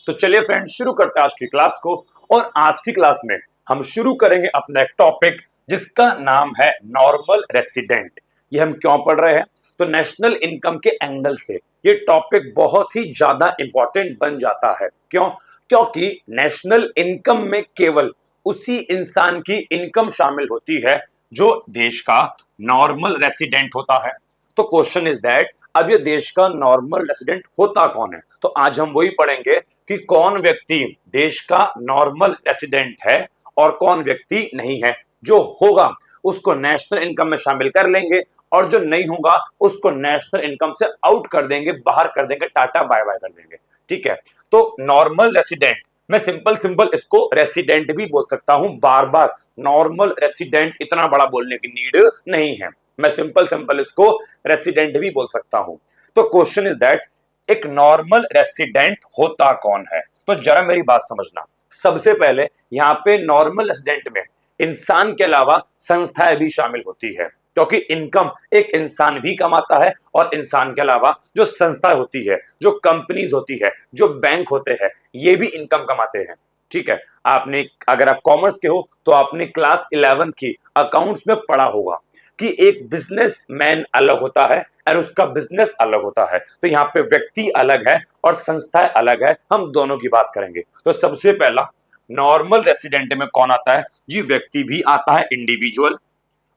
तो चलिए फ्रेंड्स, शुरू करते हैं आज की क्लास को। और आज की क्लास में हम शुरू करेंगे अपना एक टॉपिक जिसका नाम है नॉर्मल रेसिडेंट। ये हम क्यों पढ़ रहे हैं? तो नेशनल इनकम के एंगल से ये टॉपिक बहुत ही ज्यादा इंपॉर्टेंट बन जाता है। क्यों? क्योंकि नेशनल इनकम में केवल उसी इंसान की इनकम शामिल होती है जो देश का नॉर्मल रेसिडेंट होता है। तो क्वेश्चन इज दैट अब ये देश का नॉर्मल रेसिडेंट होता कौन है? तो आज हम वही पढ़ेंगे कि कौन व्यक्ति देश का नॉर्मल रेसिडेंट है और कौन व्यक्ति नहीं है। जो होगा उसको नेशनल इनकम में शामिल कर लेंगे और जो नहीं होगा उसको नेशनल इनकम से आउट कर देंगे, बाहर कर देंगे, टाटा बाय बाय कर देंगे। ठीक है, तो नॉर्मल रेसिडेंट, मैं सिंपल सिंपल इसको रेसिडेंट भी बोल सकता हूं। बार बार नॉर्मल रेसिडेंट इतना बड़ा बोलने की नीड नहीं है, मैं सिंपल सिंपल इसको रेसिडेंट भी बोल सकता हूं। तो क्वेश्चन इज दैट एक नॉर्मल रेसिडेंट होता कौन है? तो जरा मेरी बात समझना। सबसे पहले यहां पे नॉर्मल रेसिडेंट में इंसान के अलावा संस्थाएं भी शामिल होती है, क्योंकि इनकम एक इंसान भी कमाता है और इंसान के अलावा जो संस्था होती है, जो कंपनीज होती है, जो बैंक होते हैं, ये भी इनकम कमाते हैं। ठीक है, आपने अगर आप कॉमर्स के हो तो आपने क्लास 11 की अकाउंट्स में पढ़ा होगा कि एक बिजनेसमैन अलग होता है और उसका बिजनेस अलग होता है। तो यहाँ पे व्यक्ति अलग है और संस्थाएं अलग है, हम दोनों की बात करेंगे। तो सबसे पहला नॉर्मल रेसिडेंट में कौन आता है जी? व्यक्ति भी आता है, इंडिविजुअल,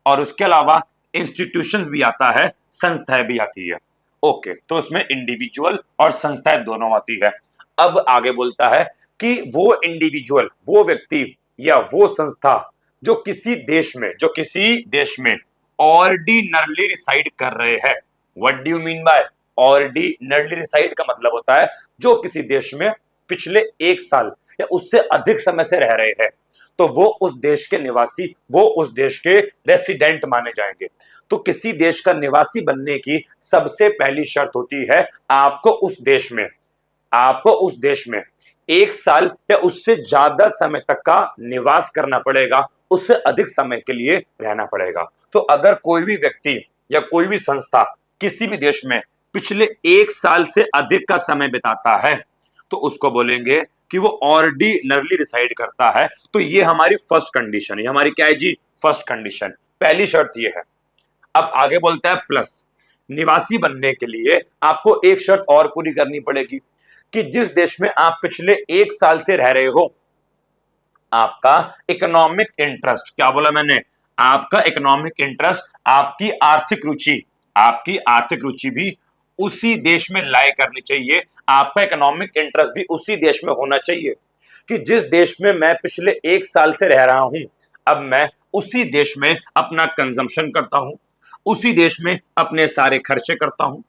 और उसके अलावा इंस्टीट्यूशंस भी आता है, संस्थाएं भी आती है। ओके, तो उसमें इंडिविजुअल और संस्थाएं दोनों आती है। अब आगे बोलता है कि वो इंडिविजुअल, वो व्यक्ति या वो संस्था जो किसी देश में ऑर्डिनरली रिसाइड कर रहे हैं। What do you mean by ordinarily reside? का मतलब होता है जो किसी देश में पिछले 1 साल या उससे अधिक समय से रह रहे हैं, तो वो उस देश के निवासी, वो उस देश के रेसिडेंट माने जाएंगे। तो किसी देश का निवासी बनने की सबसे पहली शर्त होती है आपको उस देश में 1 साल या उससे ज्यादा समय तक का निवास करना पड़ेगा, उससे अधिक समय के लिए रहना पड़ेगा। तो अगर कोई भी व्यक्ति या कोई भी संस्था किसी भी देश में पिछले 1 साल से अधिक का समय बिताता है तो उसको बोलेंगे कि वो ऑर्डिनरली रिसाइड करता है। तो ये हमारी फर्स्ट कंडीशन है। हमारी क्या है जी? फर्स्ट कंडीशन, पहली शर्त ये है। अब आगे बोलता है प्लस, निवासी बनने के लिए आपको एक शर्त और पूरी करनी पड़ेगी कि जिस देश में आप पिछले 1 साल से रह रहे हो, आपका इकोनॉमिक इंटरेस्ट, क्या बोला मैंने? आपका इकोनॉमिक इंटरेस्ट, आपकी आर्थिक रुचि भी उसी देश में लाए करनी चाहिए। आपका इकोनॉमिक इंटरेस्ट भी उसी देश में होना चाहिए कि जिस देश में मैं पिछले 1 साल से रह रहा हूं, अब मैं उसी देश में अपना कंजम्पशन करता हूं, उसी देश में अपने सारे खर्चे करता हूं,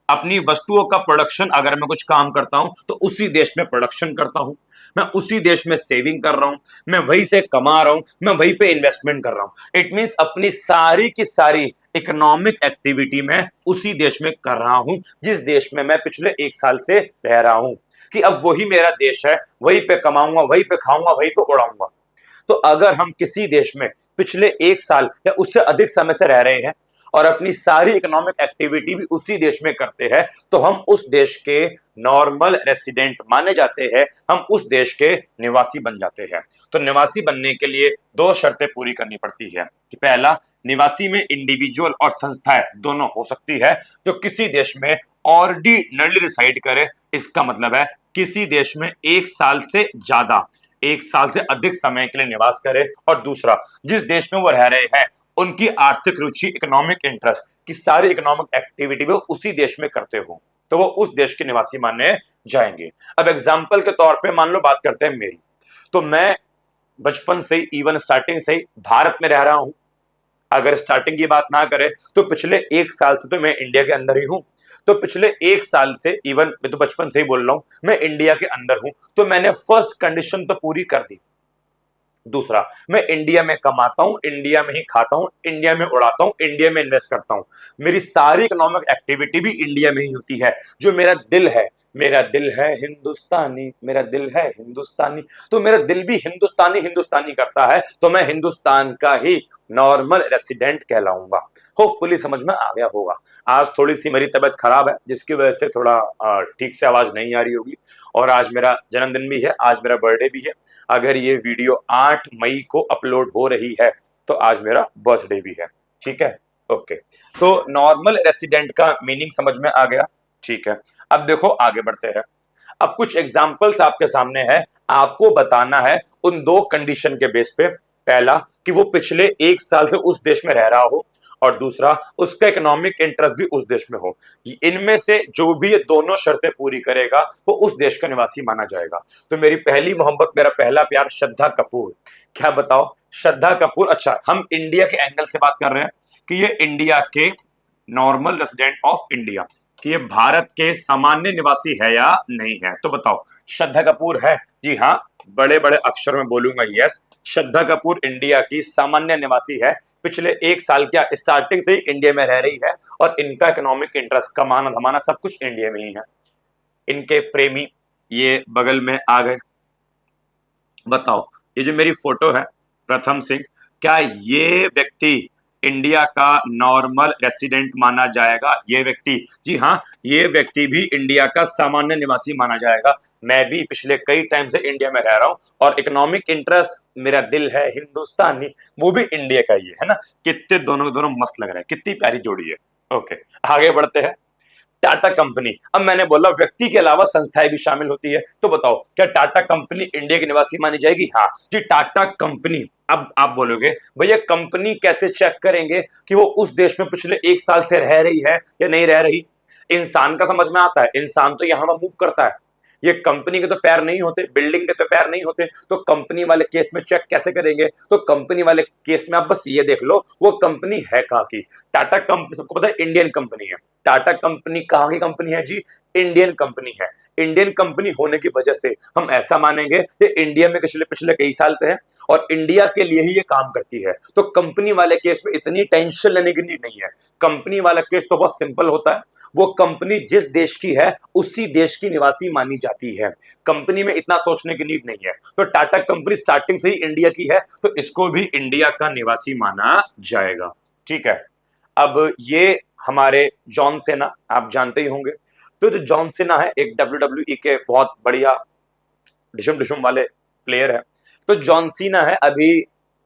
अपनी वस्तुओं का प्रोडक्शन, अगर मैं कुछ काम करता हूं तो उसी देश में प्रोडक्शन करता हूं, मैं उसी देश में सेविंग कर रहा हूं, मैं वहीं से कमा रहा हूं, मैं वहीं पे इन्वेस्टमेंट कर रहा हूं। इट मींस अपनी सारी की सारी इकोनॉमिक एक्टिविटी मैं उसी देश में कर रहा हूं जिस देश में मैं पिछले 1 साल से रह रहा हूं, कि अब वही मेरा देश है, वहीं पे कमाऊंगा, वहीं पे खाऊंगा, वहीं पे उड़ाऊंगा। तो अगर हम किसी देश में पिछले 1 साल या उससे अधिक समय से रह रहे हैं और अपनी सारी इकोनॉमिक एक्टिविटी भी उसी देश में करते हैं, तो हम उस देश के नॉर्मल रेसिडेंट माने जाते हैं, हम उस देश के निवासी बन जाते हैं। तो निवासी बनने के लिए 2 शर्तें पूरी करनी पड़ती है कि पहला, निवासी में इंडिविजुअल और संस्थाएं दोनों हो सकती है जो किसी देश में ऑर्डिनरली रिसाइड करे। इसका मतलब है किसी देश में 1 साल से अधिक समय के लिए निवास करे। और दूसरा, जिस देश में वो रह रहे हैं उनकी आर्थिक रुचि, इकोनॉमिक इंटरेस्ट की सारी इकोनॉमिक एक्टिविटी वो उसी देश में करते हो, तो वो उस देश के निवासी माने जाएंगे। अब एग्जाम्पल के तौर पे मान लो बात करते हैं मेरी, तो मैं बचपन से ही, इवन स्टार्टिंग से ही भारत में रह रहा हूं। अगर स्टार्टिंग की बात ना करें तो पिछले 1 साल से तो मैं इंडिया के अंदर ही हूं। तो पिछले 1 साल से, इवन मैं तो बचपन से ही बोल रहा हूं, मैं इंडिया के अंदर हूं। तो मैंने फर्स्ट कंडीशन तो पूरी कर दी। दूसरा, मैं इंडिया में कमाता हूं, इंडिया में ही खाता हूं, इंडिया में उड़ाता हूं, इंडिया में इन्वेस्ट करता हूं, मेरी सारी इकोनॉमिक एक्टिविटी भी इंडिया में ही होती है। जो मेरा दिल है हिंदुस्तानी, मेरा दिल है हिंदुस्तानी, तो मेरा दिल भी हिंदुस्तानी हिंदुस्तानी करता है, तो मैं हिंदुस्तान का ही नॉर्मल रेसिडेंट कहलाऊंगा। होपफुली समझ में आ गया होगा। आज थोड़ी सी मेरी तबीयत खराब है जिसकी वजह से थोड़ा ठीक से आवाज नहीं आ रही होगी, और आज मेरा जन्मदिन भी है, आज मेरा बर्थडे भी है। अगर ये वीडियो 8 मई को अपलोड हो रही है तो आज मेरा बर्थडे भी है। ठीक है, ओके। तो नॉर्मल रेसिडेंट का मीनिंग समझ में आ गया। ठीक है, अब देखो आगे बढ़ते हैं। अब कुछ एग्जाम्पल्स आपके सामने है, आपको बताना है उन दो कंडीशन के बेस पे। पहला कि वो पिछले 1 साल से उस देश में रह रहा हो, और दूसरा उसका इकोनॉमिक इंटरेस्ट भी उस देश में हो। इनमें से जो भी ये दोनों शर्तें पूरी करेगा वो उस देश का निवासी माना जाएगा। तो मेरी पहली मोहब्बत, मेरा पहला प्यार श्रद्धा कपूर। क्या बताओ, श्रद्धा कपूर। अच्छा, हम इंडिया के एंगल से बात कर रहे हैं कि ये इंडिया के नॉर्मल रेसिडेंट ऑफ इंडिया, कि ये भारत के सामान्य निवासी है या नहीं है। तो बताओ, श्रद्धा कपूर है? जी हाँ, बड़े बड़े अक्षर में बोलूंगा यस, श्रद्धा कपूर इंडिया की सामान्य निवासी है। पिछले 1 साल क्या स्टार्टिंग से ही इंडिया में रह रही है, और इनका इकोनॉमिक इंटरेस्ट, कमाना धमाना सब कुछ इंडिया में ही है। इनके प्रेमी ये बगल में आ गए। बताओ, ये जो मेरी फोटो है प्रथम सिंह, क्या ये व्यक्ति इंडिया का नॉर्मल रेसिडेंट माना जाएगा? ये व्यक्ति, जी हाँ, ये व्यक्ति भी इंडिया का सामान्य निवासी माना जाएगा। मैं भी पिछले कई टाइम से इंडिया में रह रहा हूं, और इकोनॉमिक इंटरेस्ट, मेरा दिल है हिंदुस्तानी, वो भी इंडिया का ही है ना। कितने दोनों दोनों मस्त लग रहे हैं, कितनी प्यारी जोड़ी है। ओके, आगे बढ़ते हैं। टाटा कंपनी। अब मैंने बोला व्यक्ति के अलावा संस्थाएं भी शामिल होती है, तो बताओ क्या टाटा कंपनी इंडिया की निवासी मानी जाएगी? हाँ जी, टाटा कंपनी। अब आप बोलोगे भैया कंपनी कैसे चेक करेंगे कि वो उस देश में पिछले 1 साल से रह रही है या नहीं रह रही? इंसान का समझ में आता है, इंसान तो यहां मूव करता है, ये कंपनी के तो पैर नहीं होते, बिल्डिंग के तो पैर नहीं होते, तो कंपनी वाले केस में चेक कैसे करेंगे? तो कंपनी वाले केस में आप बस ये देख लो वो कंपनी है कहां की। टाटा कंपनी सबको पता है इंडियन कंपनी है। टाटा कंपनी कहां की कंपनी है जी? इंडियन कंपनी है। इंडियन कंपनी होने की वजह से हम ऐसा मानेंगे कि इंडिया में पिछले पिछले कई साल से है और इंडिया के लिए ही ये काम करती है। तो कंपनी वाले केस में इतनी टेंशन लेने की नीड नहीं है। कंपनी वाला केस तो बहुत सिंपल होता है, वो कंपनी जिस देश की है उसी देश की निवासी मानी जाती है। कंपनी में इतना सोचने की नीड नहीं है। तो टाटा कंपनी स्टार्टिंग से ही इंडिया की है, तो इसको भी इंडिया का निवासी माना जाएगा। ठीक है, अब ये हमारे जॉन सेना, आप जानते ही होंगे। तो जो जॉन सेना है एक WWE के बहुत बढ़िया डिशम डिशम वाले प्लेयर है। तो जॉन सीना है, अभी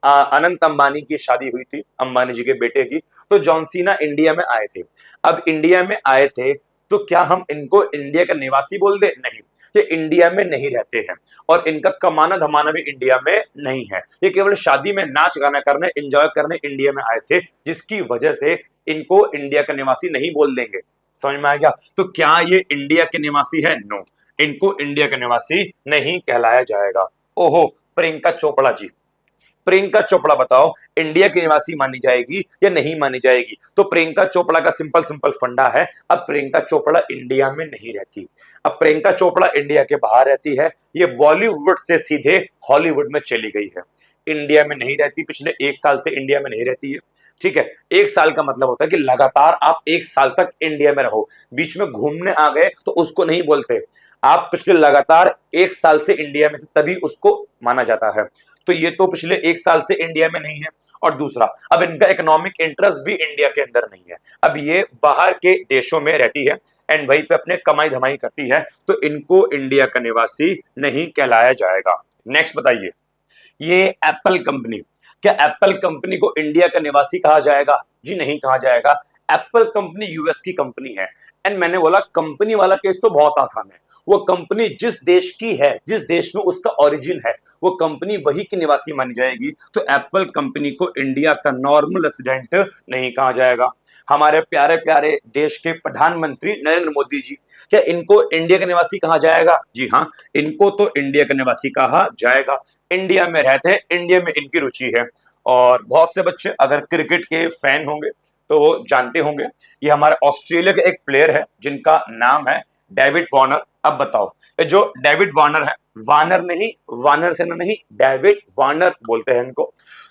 अनंत अंबानी की शादी हुई थी, अंबानी जी के बेटे की। तो जॉन सीना इंडिया में आए थे। अब इंडिया में आए थे तो क्या हम इनको इंडिया का निवासी बोल दे? नहीं, ये इंडिया में नहीं रहते हैं, और इनका कमाना धमाना भी इंडिया में नहीं है। ये केवल शादी में नाच गाना करने, एंजॉय करने इंडिया में आए थे, जिसकी वजह से इनको इंडिया का निवासी नहीं बोल देंगे। समझ में आ गया? तो क्या ये इंडिया के निवासी है? नो, इनको इंडिया का निवासी नहीं कहलाया जाएगा। ओहो, प्रियंका चोपड़ा जी, प्रियंका चोपड़ा बताओ इंडिया की निवासी मानी जाएगी या नहीं मानी जाएगी? तो प्रियंका चोपड़ा का सिंपल सिंपल फंडा है, अब प्रियंका चोपड़ा इंडिया में नहीं रहती। अब प्रियंका चोपड़ा इंडिया के बाहर रहती है, ये बॉलीवुड से सीधे हॉलीवुड में चली गई है। इंडिया में नहीं रहती, पिछले 1 साल से इंडिया में नहीं रहती है। ठीक है, 1 साल का मतलब होता है कि लगातार आप 1 साल तक इंडिया में रहो, बीच में घूमने आ गए तो उसको नहीं बोलते। आप पिछले लगातार 1 साल से इंडिया में थे तभी उसको माना जाता है। तो ये तो पिछले 1 साल से इंडिया में नहीं है। और दूसरा, अब इनका इकोनॉमिक इंटरेस्ट भी इंडिया के अंदर नहीं है, अब ये बाहर के देशों में रहती है एंड वहीं पे अपने कमाई धमाई करती है, तो इनको इंडिया का निवासी नहीं कहलाया जाएगा। नेक्स्ट बताइए, ये एप्पल कंपनी, क्या एप्पल कंपनी को इंडिया का निवासी कहा जाएगा? जी नहीं कहा जाएगा। एप्पल कंपनी यूएस की कंपनी है, एंड मैंने बोला कंपनी वाला केस तो बहुत आसान है। वो कंपनी जिस देश की है, जिस देश में उसका ओरिजिन है, वो कंपनी वही की निवासी मानी जाएगी। तो एप्पल कंपनी को इंडिया का नॉर्मल रेसिडेंट नहीं कहा जाएगा। हमारे प्यारे प्यारे देश के प्रधानमंत्री नरेंद्र मोदी जी, क्या इनको इंडिया का निवासी कहा जाएगा? जी हाँ, इनको तो इंडिया का निवासी कहा जाएगा। इंडिया में रहते हैं, इंडिया में इनकी रुचि है। और बहुत से बच्चे अगर क्रिकेट के फैन होंगे तो वो जानते होंगे, ये हमारे ऑस्ट्रेलिया के एक प्लेयर है जिनका नाम है डेविड वार्नर। अब बताओ, ये जो डेविड वार्नर है, वार्नर नहीं, वार्नर सेना नहीं, डेविड वार्नर बोलते हैं इनको।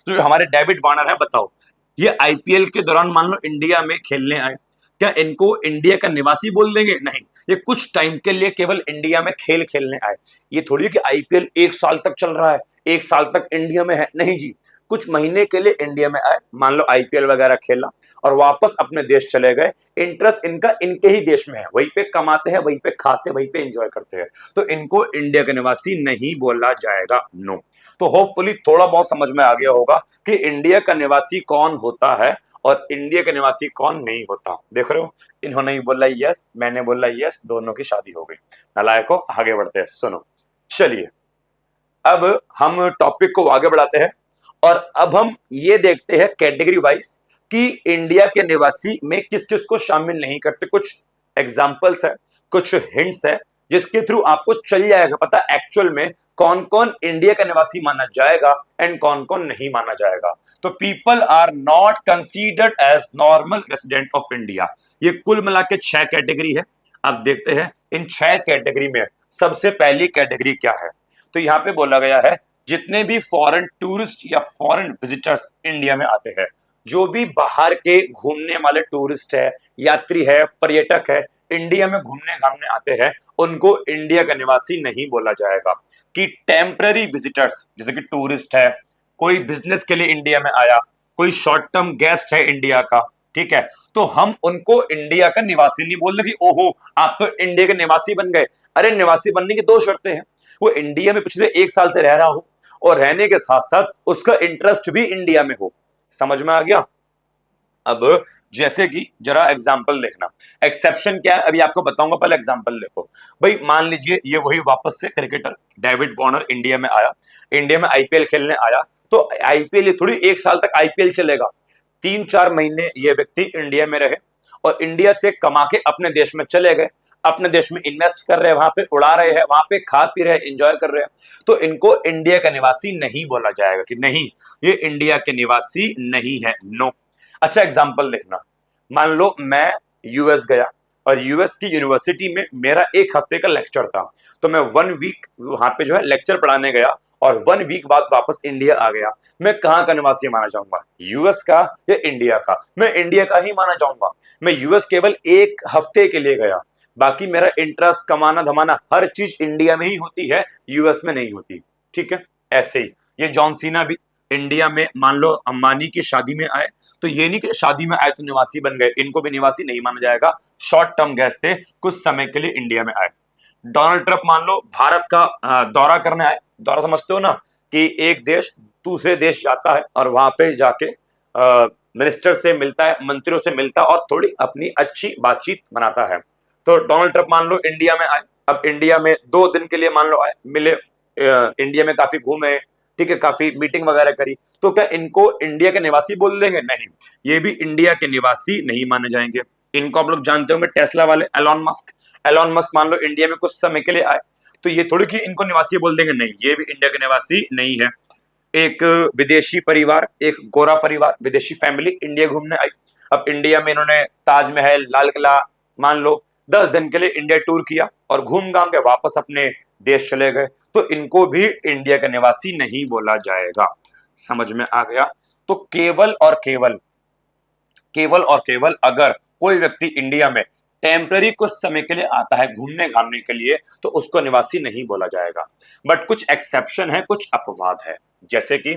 तो जो हमारे डेविड वार्नर है, बताओ ये आईपीएल के दौरान मान लो इंडिया में खेलने आए, क्या इनको इंडिया का निवासी बोल देंगे? नहीं, ये कुछ टाइम के लिए केवल इंडिया में खेल खेलने आए। ये थोड़ी कि आईपीएल 1 साल तक चल रहा है, 1 साल तक इंडिया में है, नहीं जी। कुछ महीने के लिए इंडिया में आए, मान लो आईपीएल वगैरह खेला और वापस अपने देश चले गए, इंटरेस्ट इनका इनके ही देश में है, वहीं पे कमाते हैं, वहीं पे खाते, वहीं पे एंजॉय करते हैं, तो इनको इंडिया का निवासी नहीं बोला जाएगा। नो। तो होपफुली थोड़ा बहुत समझ में आ गया होगा कि इंडिया का निवासी कौन होता है और इंडिया का निवासी कौन नहीं होता। देख रहे हो, इन्होंने भी बोला यस, मैंने बोला यस, दोनों की शादी हो गई। नालायको, आगे बढ़ते हैं। सुनो, चलिए अब हम टॉपिक को आगे बढ़ाते हैं और अब हम ये देखते हैं कैटेगरी वाइज कि इंडिया के निवासी में किस किस को शामिल नहीं करते। कुछ एग्जांपल्स है, कुछ हिंट्स है, जिसके थ्रू आपको चल जाएगा पता एक्चुअल में कौन कौन इंडिया का निवासी माना जाएगा एंड कौन कौन नहीं माना जाएगा। तो people are not considered as normal resident of India. ये कुल मिला के 6 कैटेगरी है। अब देखते हैं इन 6 कैटेगरी में सबसे पहली कैटेगरी क्या है। तो यहां पे बोला गया है जितने भी फॉरेन टूरिस्ट या फॉरेन विजिटर्स इंडिया में आते हैं, जो भी बाहर के घूमने वाले टूरिस्ट है, यात्री है, पर्यटक है, इंडिया में घूमने घामने आते हैं, उनको इंडिया का निवासी नहीं बोला जाएगा। कि टेम्पररी विजिटर्स जैसे कि टूरिस्ट है, कोई बिजनेस के लिए इंडिया में आया, कोई शॉर्ट टर्म गेस्ट है इंडिया का, ठीक है, तो हम उनको इंडिया का निवासी नहीं बोल रहे कि ओहो आप तो इंडिया के निवासी बन गए। अरे निवासी बनने की 2 शर्तें हैं, वो इंडिया में पिछले 1 साल से रह रहा हो और रहने के साथ साथ उसका इंटरेस्ट भी इंडिया में हो। समझ में आ गया। अब जैसे कि जरा एग्जांपल देखना, एक्सेप्शन क्या है अभी आपको बताऊंगा, पहले एग्जांपल देखो। भाई मान लीजिए ये वही वापस से क्रिकेटर डेविड वार्नर इंडिया में आया, इंडिया में आईपीएल खेलने आया, तो आईपीएल ये थोड़ी 1 साल तक आईपीएल चलेगा। 3-4 महीने ये व्यक्ति इंडिया में रहे और इंडिया से कमा के अपने देश में चले गए, अपने देश में इन्वेस्ट कर रहे हैं, वहां पे उड़ा रहे हैं, वहां पे खा पी रहे हैं, एंजॉय कर रहे हैं, तो इनको इंडिया का निवासी नहीं बोला जाएगा कि नहीं ये इंडिया के निवासी नहीं है। नो। अच्छा एग्जांपल देखना, मान लो मैं यूएस गया और यूएस की यूनिवर्सिटी में मेरा 1 हफ्ते का लेक्चर था, तो मैं 1 वीक वहां पे जो है लेक्चर पढ़ाने गया और 1 वीक बाद वापस इंडिया आ गया। मैं कहां का निवासी माना जाऊंगा, यूएस का या इंडिया का? मैं इंडिया का ही माना जाऊंगा। मैं यूएस केवल 1 हफ्ते के लिए गया, बाकी मेरा इंटरेस्ट कमाना धमाना हर चीज इंडिया में ही होती है, यूएस में नहीं होती। ठीक है, ऐसे ही ये जॉन सीना भी इंडिया में मान लो अंबानी की शादी में आए, तो ये नहीं कि शादी में आए तो निवासी बन गए, इनको भी निवासी नहीं माना जाएगा, शॉर्ट टर्म गेस्ट थे, कुछ समय के लिए इंडिया में आए। डोनाल्ड ट्रंप मान लो भारत का दौरा करने आए, दौरा समझते हो ना, कि एक देश दूसरे देश जाता है और वहां पे जाके मिनिस्टर से मिलता है, मंत्रियों से मिलता है और थोड़ी अपनी अच्छी बातचीत बनाता है। तो डोनाल्ड ट्रंप मान लो इंडिया में आए, अब इंडिया में 2 दिन के लिए मान लो आए, मिले, इंडिया में काफी घूमे, ठीक है, काफी मीटिंग वगैरह करी, तो क्या इनको इंडिया के निवासी बोल देंगे? नहीं, ये भी इंडिया के निवासी नहीं माने जाएंगे। इनको आप लोग जानते होंगे, टेस्ला वाले एलॉन मस्क, एलॉन मस्क मान लो इंडिया में कुछ समय के लिए आए, तो ये थोड़ी कि इनको निवासी बोल देंगे, नहीं, ये भी इंडिया के निवासी नहीं है। एक विदेशी परिवार, एक गोरा परिवार, विदेशी फैमिली इंडिया घूमने आई, अब इंडिया में इन्होंने ताजमहल, लाल किला मान लो 10 दिन के लिए इंडिया टूर किया और घूम घाम के वापस अपने देश चले गए, तो इनको भी इंडिया का निवासी नहीं बोला जाएगा। समझ में आ गया। तो केवल और केवल अगर कोई व्यक्ति इंडिया में टेम्पररी कुछ समय के लिए आता है घूमने घामने के लिए, तो उसको निवासी नहीं बोला जाएगा। बट कुछ एक्सेप्शन है, कुछ अपवाद है, जैसे कि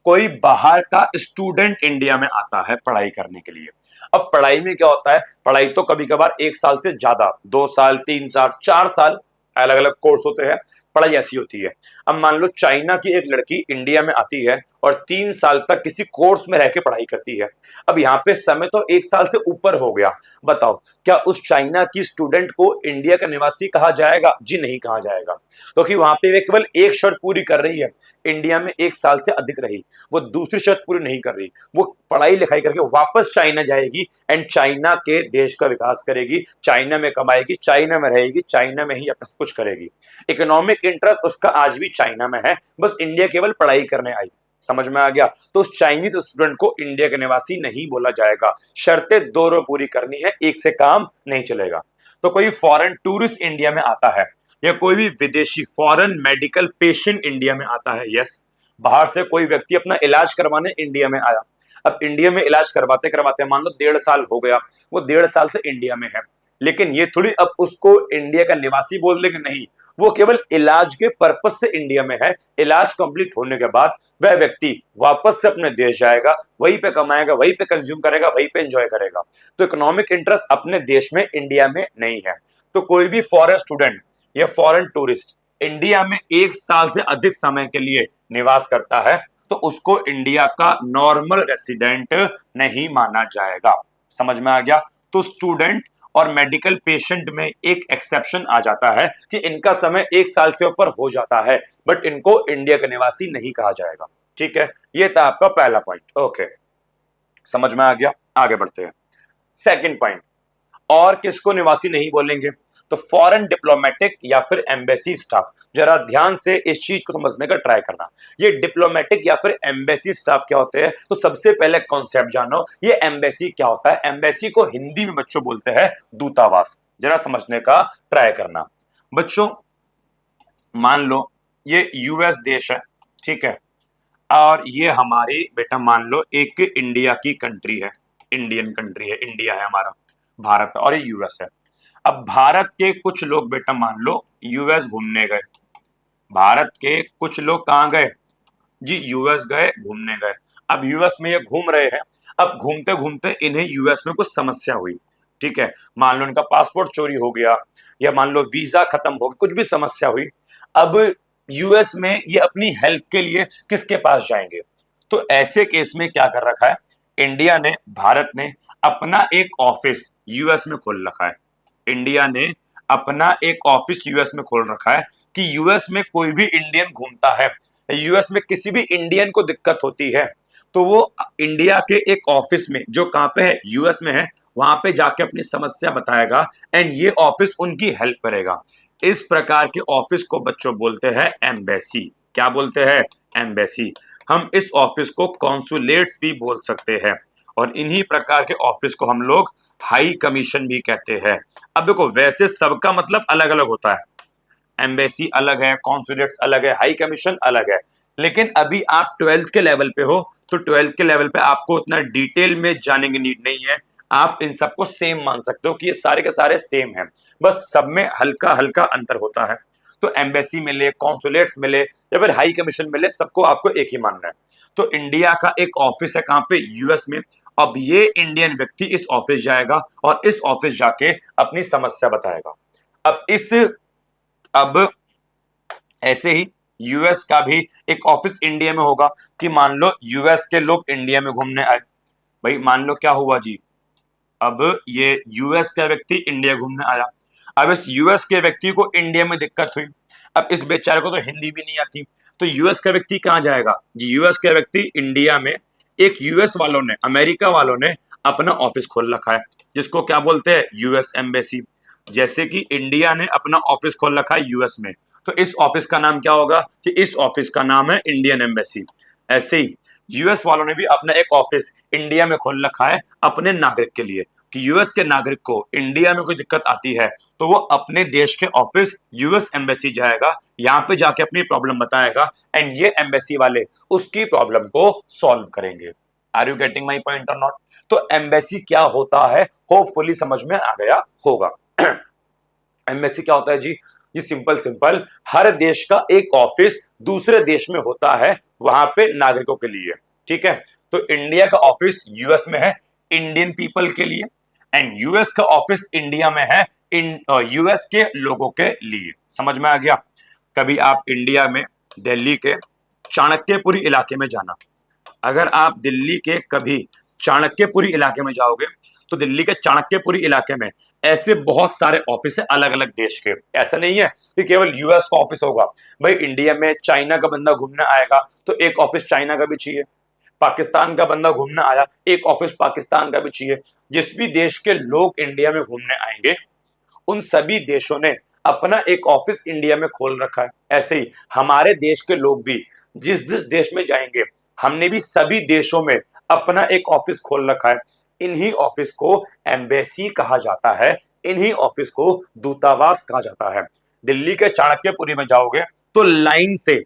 कोई बाहर का स्टूडेंट इंडिया में आता है पढ़ाई करने के लिए। अब पढ़ाई में क्या होता है, पढ़ाई तो कभी कभार 1 साल से ज्यादा, 2 साल, 3 साल, 4 साल, अलग अलग कोर्स होते हैं, पढ़ाई ऐसी होती है। अब मान लो चाइना की एक लड़की इंडिया में आती है और 3 साल तक किसी कोर्स में रह के पढ़ाई करती है। अब यहाँ पे समय तो 1 साल से ऊपर हो गया, बताओ क्या उस चाइना की स्टूडेंट को इंडिया का निवासी कहा जाएगा? जी नहीं कहा जाएगा, क्योंकि वहां पे वे केवल एक शर्त पूरी कर रही है, इंडिया में 1 साल से अधिक रही, वो दूसरी शर्त पूरी नहीं कर रही, वो पढ़ाई लिखाई करके वापस चाइना जाएगी एंड चाइना के देश का विकास करेगी, चाइना में कमाएगी, चाइना में रहेगी, चाइना में ही अपना कुछ करेगी। इकोनॉमिक इंटरेस्ट उसका आज भी चाइना में है, बस इंडिया केवल पढ़ाई करने आई। समझ में आ गया। तो उस चाइनीज स्टूडेंट को इंडिया के निवासी नहीं बोला जाएगा, शर्तें 2 पूरी करनी है, एक से काम नहीं चलेगा। तो कोई फॉरेन टूरिस्ट इंडिया में आता है या कोई भी विदेशी फॉरेन मेडिकल पेशेंट इंडिया में आता है, यस, बाहर से कोई व्यक्ति अपना इलाज करवाने इंडिया में आया, अब इंडिया में इलाज करवाते करवाते मान लो 1.5 साल हो गया, वो 1.5 साल से इंडिया में है, लेकिन ये थोड़ी अब उसको इंडिया का निवासी बोल देंगे, नहीं, वो केवल इलाज के पर्पज से इंडिया में है। इलाज कंप्लीट होने के बाद वह व्यक्ति वापस से अपने देश जाएगा, वहीं पे कमाएगा, वहीं पे कंज्यूम करेगा, वहीं पे एंजॉय करेगा। तो इकोनॉमिक इंटरेस्ट अपने देश में, इंडिया में नहीं है। तो कोई भी फॉरेन स्टूडेंट या फॉरेन टूरिस्ट इंडिया में 1 साल से अधिक समय के लिए निवास करता है तो उसको इंडिया का नॉर्मल रेसिडेंट नहीं माना जाएगा। समझ में आ गया? तो स्टूडेंट और मेडिकल पेशेंट में एक एक्सेप्शन आ जाता है कि इनका समय 1 साल से ऊपर हो जाता है, बट इनको इंडिया का निवासी नहीं कहा जाएगा। ठीक है, ये था आपका पहला पॉइंट। ओके, समझ में आ गया? आगे बढ़ते हैं। सेकंड पॉइंट, और किसको निवासी नहीं बोलेंगे? तो फॉरेन डिप्लोमेटिक या फिर एम्बेसी स्टाफ। जरा ध्यान से इस चीज को समझने का ट्राई करना। ये डिप्लोमेटिक या फिर एम्बेसी स्टाफ क्या होते हैं? तो सबसे पहले कॉन्सेप्ट जानो, ये एम्बेसी क्या होता है। एम्बेसी को हिंदी में बच्चों बोलते हैं दूतावास। जरा समझने का ट्राई करना बच्चों। मान लो ये यूएस देश है, ठीक है, और ये हमारी बेटा मान लो एक इंडिया की कंट्री है, इंडियन कंट्री है, इंडिया है हमारा, भारत, और ये यूएस है। अब भारत के कुछ लोग बेटा मान लो यूएस घूमने गए। भारत के कुछ लोग कहां गए जी? यूएस गए, घूमने गए। अब यूएस में ये घूम रहे हैं। अब घूमते घूमते इन्हें यूएस में कुछ समस्या हुई, ठीक है, मान लो इनका पासपोर्ट चोरी हो गया या मान लो वीजा खत्म हो गया, कुछ भी समस्या हुई। अब यूएस में ये अपनी हेल्प के लिए किसके पास जाएंगे? तो ऐसे केस में क्या कर रखा है इंडिया ने, भारत ने अपना एक ऑफिस यूएस में खोल रखा है। इंडिया ने अपना एक ऑफिस यूएस में खोल रखा है कि यूएस में कोई भी इंडियन घूमता है, यूएस में किसी भी इंडियन को दिक्कत होती है तो वो इंडिया के एक ऑफिस में, जो कहां पे है, यूएस में है, वहां पे जाके अपनी समस्या बताएगा एंड ये ऑफिस उनकी हेल्प करेगा। इस प्रकार के ऑफिस को बच्चों बोलते हैं एम्बेसी। क्या बोलते हैं? एम्बेसी। हम इस ऑफिस को कॉन्सुलेट्स भी बोल सकते हैं और इन्हीं प्रकार के ऑफिस को हम लोग हाई कमीशन भी कहते हैं। अब देखो, वैसे सबका मतलब अलग अलग होता है, एम्बेसी अलग है, कॉन्सुलेट्स अलग है, हाई कमीशन अलग है, लेकिन अभी आप 12th के लेवल पे हो तो 12th के लेवल पे आपको उतना डिटेल में जाने की नीड नहीं है। आप इन सबको सेम मान सकते हो कि ये सारे के सारे सेम हैं, बस सब में हल्का हल्का अंतर होता है। तो एम्बेसी मिले, कॉन्सुलेट्स मिले या फिर हाई कमीशन मिले, सबको आपको एक ही मानना है। तो इंडिया का एक ऑफिस है कहां पे? यूएस में। अब ये इंडियन व्यक्ति इस ऑफिस जाएगा और इस ऑफिस जाके अपनी समस्या बताएगा। अब ऐसे ही यूएस का भी एक ऑफिस इंडिया में होगा कि मान लो यूएस के लोग इंडिया में घूमने आए। भाई मान लो क्या हुआ जी, अब ये यूएस का व्यक्ति इंडिया घूमने आया। अब इस यूएस के व्यक्ति को इंडिया में दिक्कत हुई। अब इस बेचारे को तो हिंदी भी नहीं आती, तो यूएस का व्यक्ति कहां जाएगा जी? यूएस का व्यक्ति इंडिया में, एक यूएस वालों ने, अमेरिका वालों ने अपना ऑफिस खोल रखा है जिसको क्या बोलते हैं? US embassy. जैसे कि इंडिया ने अपना ऑफिस खोल रखा है यूएस में, तो इस ऑफिस का नाम क्या होगा कि इस ऑफिस का नाम है इंडियन एम्बेसी। ऐसे ही यूएस वालों ने भी अपना एक ऑफिस इंडिया में खोल रखा है अपने नागरिक के लिए, कि यूएस के नागरिक को इंडिया में कोई दिक्कत आती है तो वो अपने देश के ऑफिस यूएस एम्बेसी जाएगा, यहाँ पे जाके अपनी प्रॉब्लम बताएगा एंड ये एम्बेसी वाले उसकी प्रॉब्लम को सॉल्व करेंगे। Are you getting my point और नॉट? तो एम्बेसी क्या होता है, होपफुली समझ में आ गया होगा। एम्बेसी क्या होता है जी? ये सिंपल सिंपल हर देश का एक ऑफिस दूसरे देश में होता है वहां पे नागरिकों के लिए, ठीक है। तो इंडिया का ऑफिस यूएस में है इंडियन पीपल के लिए एंड यूएस का ऑफिस इंडिया में है इन यूएस के लोगों के लिए। समझ में आ गया? कभी आप इंडिया में दिल्ली के चाणक्यपुरी इलाके में जाना, अगर आप दिल्ली के कभी चाणक्यपुरी इलाके में जाओगे तो दिल्ली के चाणक्यपुरी इलाके में ऐसे बहुत सारे ऑफिस है अलग अलग देश के। ऐसा नहीं है कि केवल यूएस का ऑफिस होगा। भाई इंडिया में चाइना का बंदा घूमने आएगा तो एक ऑफिस चाइना का भी चाहिए, पाकिस्तान का बंदा घूमने आया एक ऑफिस पाकिस्तान का भी चाहिए। जिस भी देश के लोग इंडिया में घूमने आएंगे उन सभी देशों ने अपना एक ऑफिस इंडिया में खोल रखा है। ऐसे ही हमारे देश के लोग भी जिस जिस देश में जाएंगे, हमने भी सभी देशों में अपना एक ऑफिस खोल रखा है। इन्हीं ऑफिस को एम्बेसी कहा जाता है, इन्हीं ऑफिस को दूतावास कहा जाता है। दिल्ली के चाणक्यपुरी में जाओगे तो लाइन से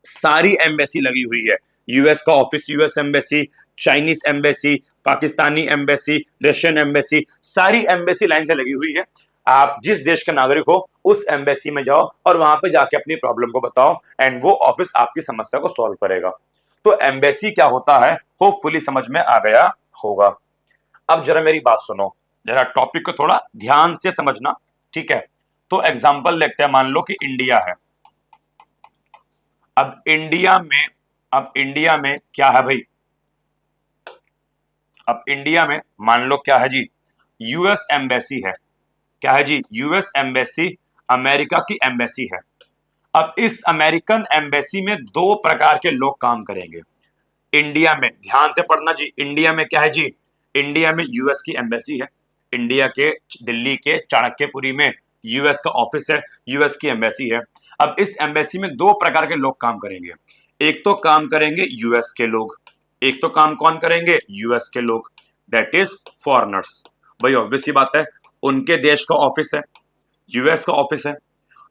सारी एम्बेसी लगी हुई है। यूएस का office, US embassy, Chinese embassy, Pakistani embassy, Russian embassy, सारी एम्बेसी लाइन से लगी हुई है। आप जिस देश के नागरिक हो उस एम्बेसी में जाओ और वहां पे जाके अपनी प्रॉब्लम को बताओ एंड वो ऑफिस आपकी समस्या को सॉल्व करेगा। तो एम्बेसी क्या होता है होपफुली समझ में आ गया होगा। अब जरा मेरी बात सुनो, जरा टॉपिक को थोड़ा ध्यान से समझना, ठीक है। तो एग्जांपल देखते हैं, मान लो कि इंडिया है। अब इंडिया में क्या है भाई, अब इंडिया में मान लो क्या है जी, यूएस एम्बेसी है। क्या है जी, यूएस एम्बेसी, अमेरिका की एम्बेसी है। अब इस अमेरिकन एम्बेसी में दो प्रकार के लोग काम करेंगे इंडिया में, ध्यान से पढ़ना जी। इंडिया में क्या है जी, इंडिया में यूएस की एम्बेसी है। इंडिया के दिल्ली के चाणक्यपुरी में यूएस का ऑफिस है, यूएस की एम्बेसी है। अब इस एम्बेसी में दो प्रकार के लोग काम करेंगे। एक तो काम करेंगे यूएस के लोग, एक तो काम कौन करेंगे, यूएस के लोग, दैट इज फॉरेनर्स। भाई ऑब्वियस सी बात है, उनके देश का ऑफिस है, यूएस का ऑफिस है।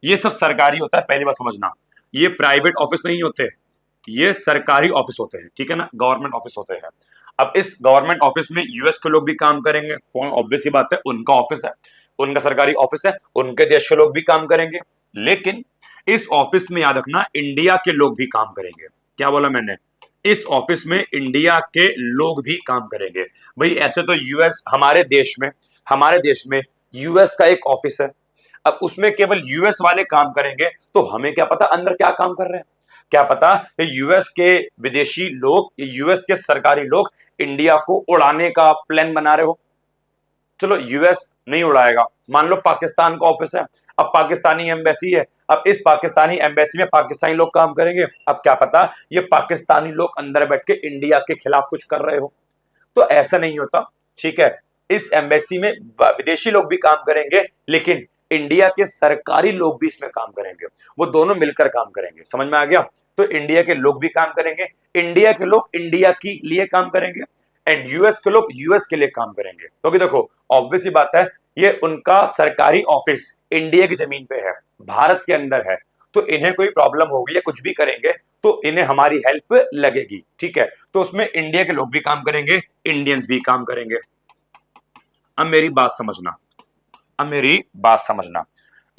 ये सब सरकारी होता है, पहली बात समझना। ये प्राइवेट ऑफिस नहीं होते, ये सरकारी ऑफिस होते हैं, ठीक है ना, गवर्नमेंट ऑफिस होते हैं। अब इस गवर्नमेंट ऑफिस में यूएस के लोग भी काम करेंगे, ऑब्वियस सी बात है, उनका ऑफिस है, उनका सरकारी ऑफिस है, उनके देश के लोग भी काम करेंगे। लेकिन इस ऑफिस में याद रखना इंडिया के लोग भी काम करेंगे। क्या बोला मैंने, इस ऑफिस में इंडिया के लोग भी काम करेंगे। भाई ऐसे तो यूएस हमारे देश में यूएस का एक ऑफिस है, अब उसमें केवल यूएस वाले काम करेंगे, तो हमें क्या पता अंदर क्या काम कर रहे हैं। क्या पता यूएस के विदेशी लोग, यूएस के सरकारी लोग इंडिया को उड़ाने का प्लान बना रहे हो। चलो यूएस नहीं उड़ाएगा, मान लो पाकिस्तान का ऑफिस है, अब पाकिस्तानी एम्बेसी है, अब इस पाकिस्तानी एम्बेसी में पाकिस्तानी लोग काम करेंगे। अब क्या पता ये पाकिस्तानी लोग अंदर बैठ के इंडिया के खिलाफ कुछ कर रहे हो। तो ऐसा नहीं होता, ठीक है। इस एम्बेसी में विदेशी लोग भी काम करेंगे, लेकिन इंडिया के सरकारी लोग भी इसमें काम करेंगे, वो दोनों मिलकर काम करेंगे। समझ में आ गया। तो इंडिया के लोग भी काम करेंगे, इंडिया के लोग इंडिया के लिए काम करेंगे एंड यूएस के लोग यूएस के लिए काम करेंगे। क्योंकि देखो ऑब्वियस सी बात है, ये उनका सरकारी ऑफिस इंडिया की जमीन पे है, भारत के अंदर है, तो इन्हें कोई प्रॉब्लम होगी या कुछ भी करेंगे तो इन्हें हमारी हेल्प लगेगी, ठीक है। तो उसमें इंडिया के लोग भी काम करेंगे, इंडियंस भी काम करेंगे। अब मेरी बात समझना, अब मेरी बात समझना,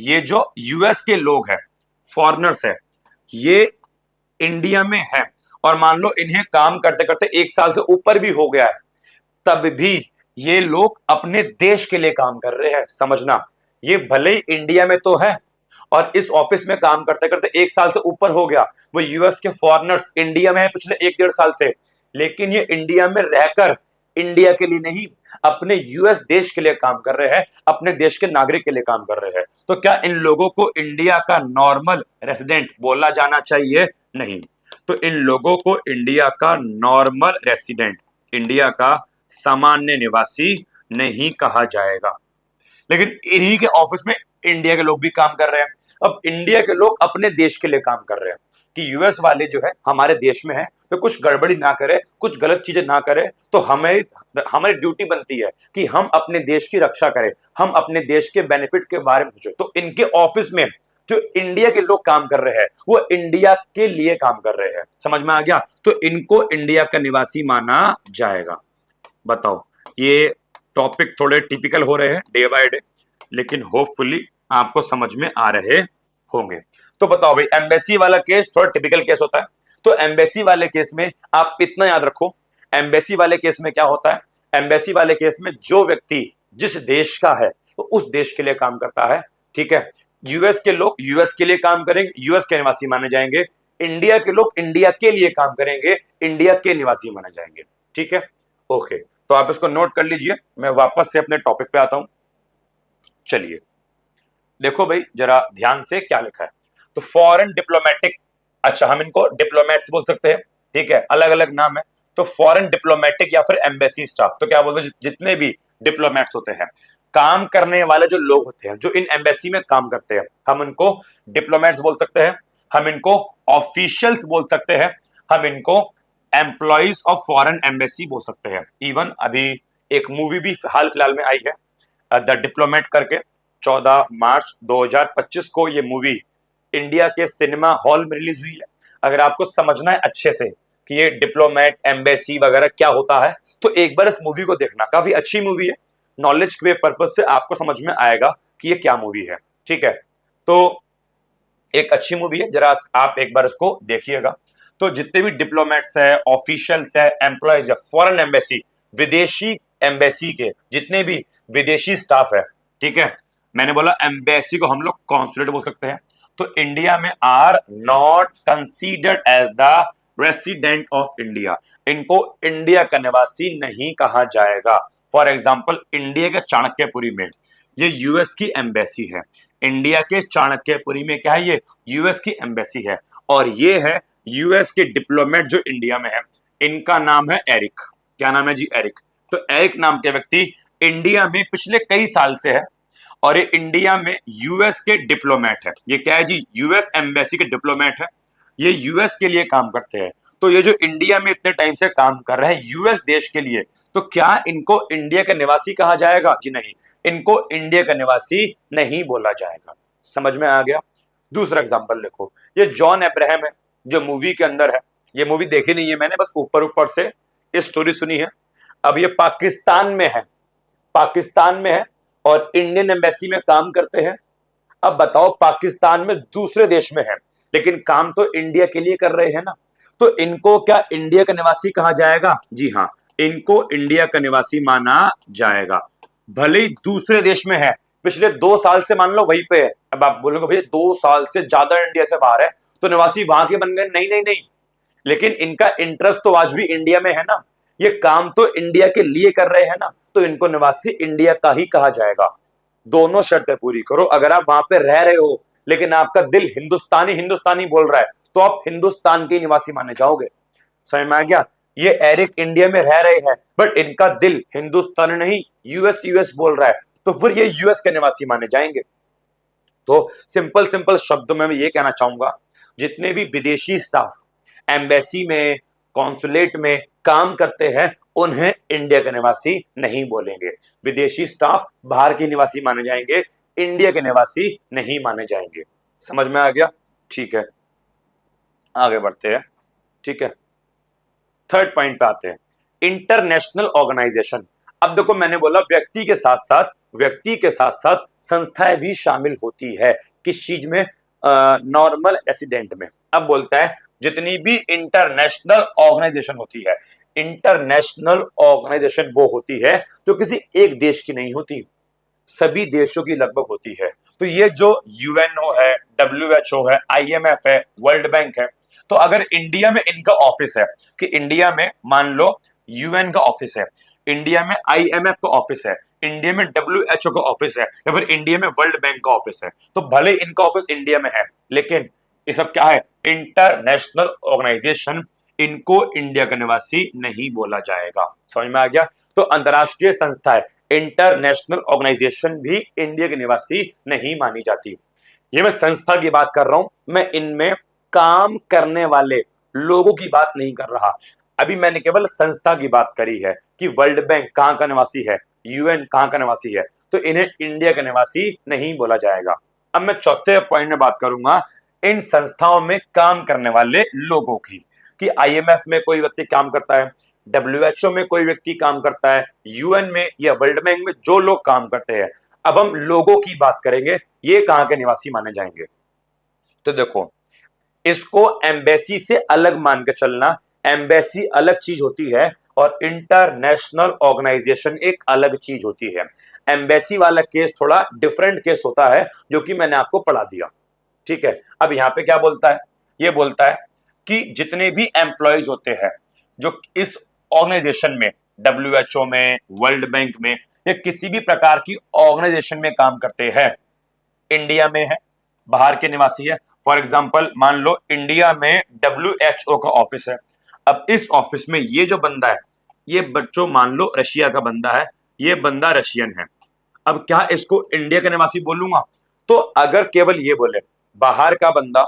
ये जो यूएस के लोग हैं, फॉरेनर्स है, ये इंडिया में है और मान लो इन्हें काम करते करते 1 साल से ऊपर भी हो गया है, तब भी ये लोग अपने देश के लिए काम कर रहे हैं। समझना, ये भले ही इंडिया में तो है और इस ऑफिस में काम करते करते 1 साल से ऊपर हो गया, वो यूएस के फॉरेनर्स इंडिया में है पिछले 1 डेढ़ साल से, लेकिन ये इंडिया में रहकर इंडिया के लिए नहीं, अपने यूएस देश के लिए काम कर रहे हैं, अपने देश के नागरिक के लिए काम कर रहे हैं। तो क्या इन लोगों को इंडिया का नॉर्मल रेसिडेंट बोला जाना चाहिए? नहीं। तो इन लोगों को इंडिया का नॉर्मल रेसिडेंट, इंडिया का सामान्य निवासी नहीं कहा जाएगा। लेकिन इन्हीं के ऑफिस में इंडिया के लोग भी काम कर रहे हैं। अब इंडिया के लोग अपने देश के लिए काम कर रहे हैं कि यूएस वाले जो है हमारे देश में है, तो कुछ गड़बड़ी ना करे, कुछ गलत चीजें ना करे, तो हमें हमारी ड्यूटी बनती है कि हम अपने देश की रक्षा करें, हम अपने देश के बेनिफिट के बारे में सोचें। तो इनके ऑफिस में जो इंडिया के लोग काम कर रहे हैं वो इंडिया के लिए काम कर रहे हैं। समझ में आ गया। तो इनको इंडिया का निवासी माना जाएगा। बताओ, ये टॉपिक थोड़े टिपिकल हो रहे हैं डे बाय डे, लेकिन होपफुली आपको समझ में आ रहे होंगे। तो बताओ भाई, एम्बेसी वाला केस थोड़ा टिपिकल केस होता है। तो एम्बेसी वाले केस में आप इतना याद रखो, एम्बेसी वाले केस में क्या होता है, एम्बेसी वाले केस में जो व्यक्ति जिस देश का है तो उस देश के लिए काम करता है, ठीक है। यूएस के लोग यूएस के लिए काम करेंगे, यूएस के निवासी माने जाएंगे। इंडिया के लोग इंडिया के लिए काम करेंगे, इंडिया के निवासी माने जाएंगे, ठीक है। ओके, तो आप इसको नोट कर लीजिए, मैं वापस से अपने टॉपिक पे आता हूं। चलिए देखो भाई जरा ध्यान से क्या लिखा है। तो फॉरेन डिप्लोमेटिक, अच्छा हम इनको डिप्लोमेट्स बोल सकते हैं, ठीक है, अलग अलग नाम है। तो फॉरेन डिप्लोमेटिक या फिर एम्बेसी स्टाफ, तो क्या बोलते हैं, जितने भी डिप्लोमेट्स होते हैं, काम करने वाले जो लोग होते हैं जो इन एम्बेसी में काम करते हैं, हम उनको डिप्लोमेट्स बोल सकते हैं, हम इनको ऑफिशियल्स बोल सकते हैं, हम इनको एम्प्लॉइज ऑफ फॉरेन एम्बेसी बोल सकते हैं। इवन अभी एक मूवी भी हाल फिलहाल में आई है द डिप्लोमेट करके, 14 मार्च 2025 को ये मूवी इंडिया के सिनेमा हॉल में रिलीज हुई है। अगर आपको समझना है अच्छे से कि ये डिप्लोमेट एम्बेसी वगैरह क्या होता है, तो एक बार इस मूवी को देखना, काफी अच्छी मूवी है, नॉलेज के पर्पज से आपको समझ में आएगा कि ये क्या मूवी है। ठीक है, तो एक अच्छी मूवी है, जरा आप एक बार इसको देखिएगा। तो जितने भी डिप्लोमेट्स है, ऑफिशियल्स है, एम्प्लॉयज है, फॉरेन एम्बेसी, विदेशी एम्बेसी के जितने भी विदेशी स्टाफ है, ठीक है, मैंने बोला एम्बेसी को हम लोग कॉन्सुलेट बोल सकते हैं, तो इंडिया में are not considered as the resident of India, इनको इंडिया का निवासी नहीं कहा जाएगा। फॉर एग्जाम्पल इंडिया के चाणक्यपुरी में ये यूएस की एम्बेसी है, इंडिया के चाणक्यपुरी में क्या है, ये यूएस की एम्बेसी है, और ये है यूएस के डिप्लोमेट जो इंडिया में है, इनका नाम है एरिक। क्या नाम है जी? एरिक। तो एरिक नाम के व्यक्ति इंडिया में पिछले कई साल से है, और ये इंडिया में यूएस के डिप्लोमेट है। ये क्या है जी? यूएस एम्बेसी के डिप्लोमेट है, ये यूएस के लिए काम करते हैं। तो ये जो इंडिया में इतने टाइम से काम कर रहे हैं यूएस देश के लिए, तो क्या इनको इंडिया का निवासी कहा जाएगा? जी नहीं, इनको इंडिया का निवासी नहीं बोला जाएगा। समझ में आ गया? दूसरा एग्जांपल देखो, ये जॉन अब्राहम है जो मूवी के अंदर है, ये मूवी देखी नहीं है मैंने, बस ऊपर ऊपर से इस स्टोरी सुनी है। अब ये पाकिस्तान में है, पाकिस्तान में है और इंडियन एम्बेसी में काम करते हैं। अब बताओ, पाकिस्तान में दूसरे देश में है लेकिन काम तो इंडिया के लिए कर रहे हैं ना, तो इनको क्या इंडिया का निवासी कहा जाएगा? जी हाँ, इनको इंडिया का निवासी माना जाएगा, भले ही दूसरे देश में है, पिछले 2 साल से मान लो वहीं पे है। अब आप बोलोगे भैया 2 साल से ज्यादा इंडिया से बाहर है तो निवासी वहां के बन गए? नहीं नहीं नहीं, लेकिन इनका इंटरेस्ट तो आज भी इंडिया में है ना, ये काम तो इंडिया के लिए कर रहे हैं ना, तो इनको निवासी इंडिया का ही कहा जाएगा। दोनों शर्तें पूरी करो, अगर आप वहां पे रह रहे हो लेकिन आपका दिल हिंदुस्तानी हिंदुस्तानी बोल रहा है तो आप हिंदुस्तान के निवासी माने जाओगे। समझ में आ गया? ये एरिक इंडिया में रह रहे हैं बट इनका दिल हिंदुस्तानी नहीं यूएस यूएस बोल रहा है, तो फिर ये यूएस के निवासी माने जाएंगे। तो सिंपल सिंपल शब्दों में मैं ये कहना चाहूंगा, जितने भी विदेशी स्टाफ एम्बेसी में, कॉन्सुलेट में काम करते हैं उन्हें इंडिया के निवासी नहीं बोलेंगे। विदेशी स्टाफ बाहर के निवासी माने जाएंगे, इंडिया के निवासी नहीं माने जाएंगे। समझ में आ गया? ठीक है, आगे बढ़ते हैं। ठीक है, थर्ड पॉइंट पे आते हैं, इंटरनेशनल ऑर्गेनाइजेशन। अब देखो, मैंने बोला व्यक्ति के साथ साथ, व्यक्ति के साथ साथ संस्थाएं भी शामिल होती है। किस चीज में? नॉर्मल रेसिडेंट में। अब बोलता है जितनी भी इंटरनेशनल ऑर्गेनाइजेशन होती है, इंटरनेशनल ऑर्गेनाइजेशन वो होती है जो किसी एक देश की नहीं होती, सभी देशों की लगभग होती है। तो ये जो यूएनओ है, डब्ल्यूएचओ है, आईएमएफ है, वर्ल्ड बैंक है, तो अगर इंडिया में इनका ऑफिस है, कि इंडिया में मान लो यूएन का ऑफिस है, इंडिया में आईएमएफ का ऑफिस है, इंडिया में डब्ल्यूएचओ का ऑफिस है, या फिर इंडिया में वर्ल्ड बैंक का ऑफिस है, तो भले इनका ऑफिस इंडिया में है लेकिन ये सब क्या है? इंटरनेशनल ऑर्गेनाइजेशन, इनको इंडिया का निवासी नहीं बोला जाएगा। समझ में आ गया? तो अंतरराष्ट्रीय संस्थाएं, इंटरनेशनल ऑर्गेनाइजेशन भी इंडिया के निवासी नहीं मानी जाती। ये मैं संस्था की बात कर रहा हूं, मैं इनमें काम करने वाले लोगों की बात नहीं कर रहा। अभी मैंने केवल संस्था की बात करी है कि वर्ल्ड बैंक कहां का निवासी है, यूएन कहां का निवासी है, तो इन्हें इंडिया का निवासी नहीं बोला जाएगा। अब मैं चौथे पॉइंट में बात करूंगा इन संस्थाओं में काम करने वाले लोगों की, कि आईएमएफ में कोई व्यक्ति काम करता है, डब्ल्यूएचओ में कोई व्यक्ति काम करता है, यूएन में या वर्ल्ड बैंक में जो लोग काम करते हैं। अब हम लोगों की बात करेंगे, ये कहां के निवासी माने जाएंगे। तो देखो, इसको एम्बेसी से अलग मान के चलना, एम्बेसी अलग चीज होती है और इंटरनेशनल ऑर्गेनाइजेशन एक अलग चीज होती है। एम्बेसी वाला केस थोड़ा डिफरेंट केस होता है जो कि मैंने आपको पढ़ा दिया। ठीक है, अब यहां पे क्या बोलता है? ये बोलता है कि जितने भी एम्प्लॉयज होते हैं जो इस ऑर्गेनाइजेशन में, डब्ल्यूएचओ में, वर्ल्ड बैंक में या किसी भी प्रकार की ऑर्गेनाइजेशन में काम करते हैं, इंडिया में है, बाहर के निवासी है। फॉर एग्जांपल मान लो इंडिया में डब्ल्यूएचओ का ऑफिस है, अब इस ऑफिस में ये जो बंदा है, ये बच्चों मान लो रशिया का बंदा है, ये बंदा रशियन है। अब क्या इसको इंडिया का निवासी बोलूंगा? तो अगर केवल ये बोले बाहर का बंदा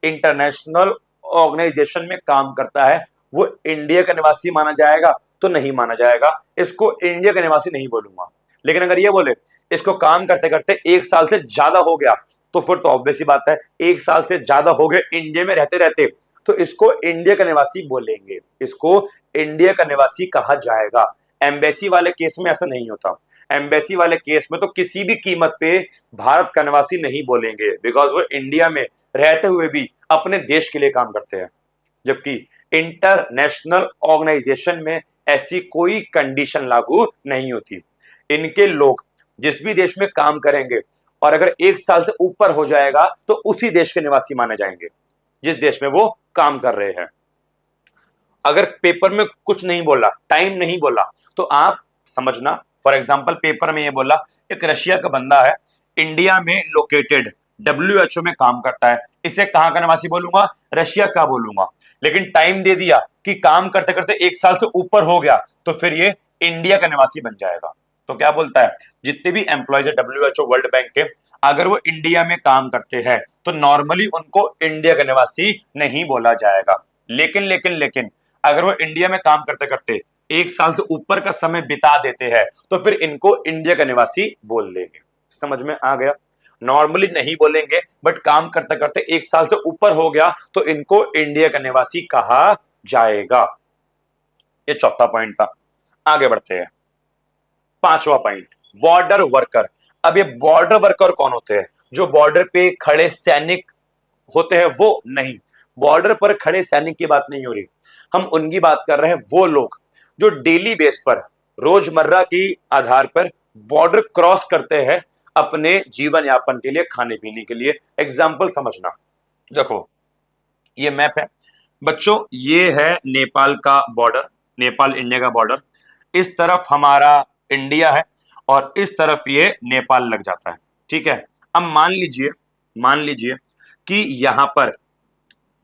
इंटरनेशनल ऑर्गेनाइजेशन में काम करता है, वो इंडिया का निवासी माना जाएगा? तो नहीं माना जाएगा, इसको इंडिया का निवासी नहीं बोलूंगा। लेकिन अगर ये बोले इसको काम करते करते 1 साल से ज्यादा हो गया, तो फिर तो ऑब्वियस सी बात है, 1 साल से ज्यादा हो गए इंडिया में रहते रहते, तो इसको इंडिया का निवासी बोलेंगे, इसको इंडिया का निवासी कहा जाएगा। एम्बेसी वाले केस में ऐसा नहीं होता। एम्बेसी वाले केस में तो किसी भी कीमत पे भारत का निवासी नहीं बोलेंगे, बिकॉज वो इंडिया में रहते हुए भी अपने देश के लिए काम करते हैं। जबकि इंटरनेशनल ऑर्गेनाइजेशन में ऐसी कोई कंडीशन लागू नहीं होती। इनके लोग जिस भी देश में काम करेंगे और अगर 1 साल से ऊपर हो जाएगा तो उसी देश के निवासी माने जाएंगे जिस देश में वो काम कर रहे हैं। अगर पेपर में कुछ नहीं बोला, टाइम नहीं बोला, तो आप समझना, फॉर एग्जाम्पल पेपर में ये बोला एक रशिया का बंदा है, इंडिया में लोकेटेड, WHO में काम करता है, इसे कहां का निवासी बोलूंगा? रशिया का बोलूंगा। लेकिन टाइम दे दिया कि काम करते करते 1 साल से ऊपर हो गया तो फिर ये इंडिया का निवासी बन जाएगा। तो क्या बोलता है, जितने भी एम्प्लॉयज है WHO वर्ल्ड बैंक के, अगर वो इंडिया में काम करते हैं तो नॉर्मली उनको इंडिया का निवासी नहीं बोला जाएगा। लेकिन अगर वो इंडिया में काम करते करते 1 साल से ऊपर का समय बिता देते हैं तो फिर इनको इंडिया का निवासी बोल देंगे। समझ में आ गया? नॉर्मली नहीं बोलेंगे, बट काम करते करते 1 साल से ऊपर हो गया तो इनको इंडिया का निवासी कहा जाएगा। ये चौथा पॉइंट था। आगे बढ़ते हैं, पांचवा पॉइंट, बॉर्डर वर्कर। अब ये बॉर्डर वर्कर कौन होते हैं? जो बॉर्डर पे खड़े सैनिक होते हैं वो नहीं, बॉर्डर पर खड़े सैनिक की बात नहीं हो रही, हम उनकी बात कर रहे हैं, वो लोग जो डेली बेस पर, रोजमर्रा की आधार पर बॉर्डर क्रॉस करते हैं अपने जीवन यापन के लिए, खाने पीने के लिए। एग्जाम्पल समझना, देखो ये मैप है बच्चों, ये है नेपाल का बॉर्डर, नेपाल इंडिया का बॉर्डर। इस तरफ हमारा इंडिया है और इस तरफ ये नेपाल लग जाता है, ठीक है। अब मान लीजिए कि यहां पर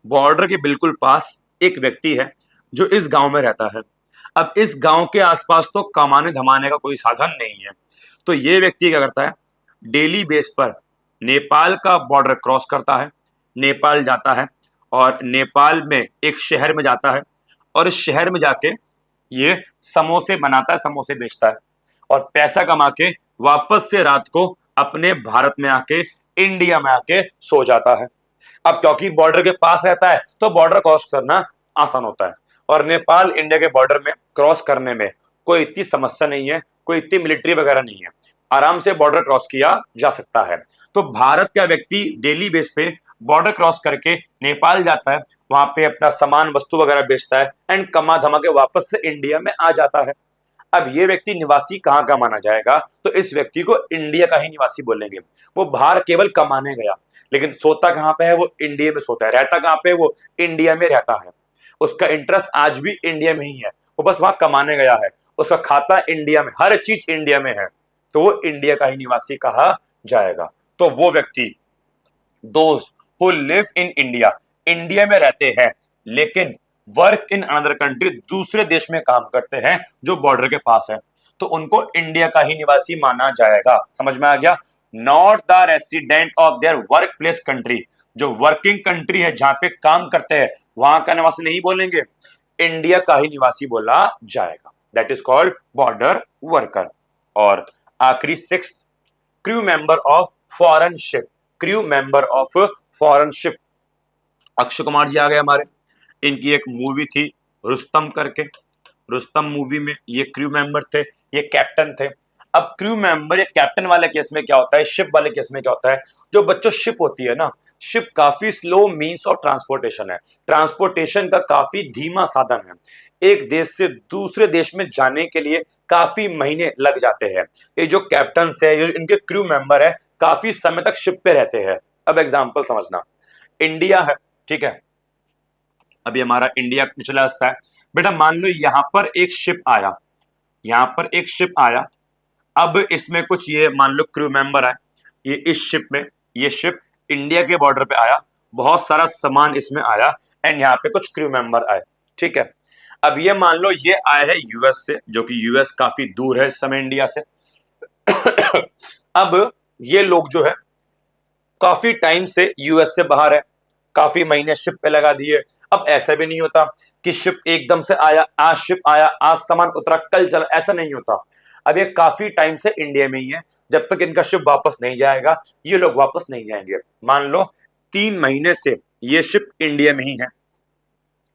बॉर्डर के बिल्कुल पास एक व्यक्ति है जो इस गांव में रहता है। अब इस गांव के आसपास तो कमाने धमाने का कोई साधन नहीं है, तो ये व्यक्ति क्या करता है, डेली बेस पर नेपाल का बॉर्डर क्रॉस करता है, नेपाल जाता है और नेपाल में एक शहर में जाता है और इस शहर में जाके ये समोसे बनाता है, समोसे बेचता है और पैसा कमा के वापस से रात को अपने भारत में आके, इंडिया में आके सो जाता है। अब क्योंकि बॉर्डर के पास रहता है तो बॉर्डर क्रॉस करना आसान होता है और नेपाल इंडिया के बॉर्डर में क्रॉस करने में कोई इतनी समस्या नहीं है, कोई इतनी मिलिट्री वगैरह नहीं है, आराम से बॉर्डर क्रॉस किया जा सकता है। तो भारत का व्यक्ति डेली बेस पे बॉर्डर क्रॉस करके नेपाल जाता है, वहां पे अपना सामान वस्तु वगैरह बेचता है एंड कमा धमा के वापस से इंडिया में आ जाता है। अब ये व्यक्ति निवासी कहाँ का माना जाएगा? तो इस व्यक्ति को इंडिया का ही निवासी बोलेंगे। वो बाहर केवल कमाने गया, लेकिन सोता कहाँ पे है? वो इंडिया में सोता है। रहता कहाँ पे? वो इंडिया में रहता है। उसका इंटरेस्ट आज भी इंडिया में ही है, वो बस वहां कमाने गया है, उसका खाता इंडिया में, हर चीज इंडिया में है, तो वो इंडिया का ही निवासी कहा जाएगा। तो वो व्यक्ति, those who live in India, India में रहते हैं लेकिन वर्क इन अनदर कंट्री, दूसरे देश में काम करते हैं जो बॉर्डर के पास है, तो उनको इंडिया का ही निवासी माना जाएगा। समझ में आ गया? Not the resident of their work place country, जो वर्किंग कंट्री है जहां पे काम करते हैं वहां का निवासी नहीं बोलेंगे, इंडिया का ही निवासी बोला जाएगा। That is called border worker. और आखिरी six, crew member of foreign ship. Crew member of foreign ship, Akshay Kumar ji आ गए हमारे, इनकी एक मूवी थी रुस्तम करके, रुस्तम मूवी में ये क्रू मेंबर थे, ये कैप्टन थे। अब क्रू मेंबर या कैप्टन वाले केस में क्या होता है, शिप वाले केस में क्या होता है, जो बच्चों शिप होती है ना, शिप काफी स्लो मीन्स ऑफ ट्रांसपोर्टेशन है, ट्रांसपोर्टेशन का काफी धीमा साधन है। एक देश से दूसरे देश में जाने के लिए काफी महीने लग जाते हैं। ये जो कैप्टन है, ये इनके क्रू मेंबर है, काफी समय तक शिप पे रहते हैं। अब एग्जाम्पल समझना, इंडिया है, ठीक है, अभी हमारा इंडिया निचला हिस्सा है बेटा, मान लो यहां पर एक शिप आया, यहां पर एक शिप आया, अब इसमें कुछ ये मान लो क्रू मेंबर है, ये इस शिप में, ये शिप इंडिया के बॉर्डर पे आया, बहुत सारा सामान इसमें आया एंड यहाँ पे कुछ क्रू मेंबर आए, ठीक है। अब ये मान लो ये आए हैं यूएस से, जो कि यूएस काफी दूर है इस समय इंडिया से। अब ये लोग जो है काफी टाइम से यूएस से बाहर है, काफी महीने शिप पे लगा दिए। अब ऐसा भी नहीं होता कि शिप एकदम से आया, आज शिप आया, आज सामान उतरा, कल चला, ऐसा नहीं होता। अब ये काफी टाइम से इंडिया में ही है, जब तक इनका शिप वापस नहीं जाएगा ये लोग वापस नहीं जाएंगे। मान लो 3 महीने से ये शिप इंडिया में ही है,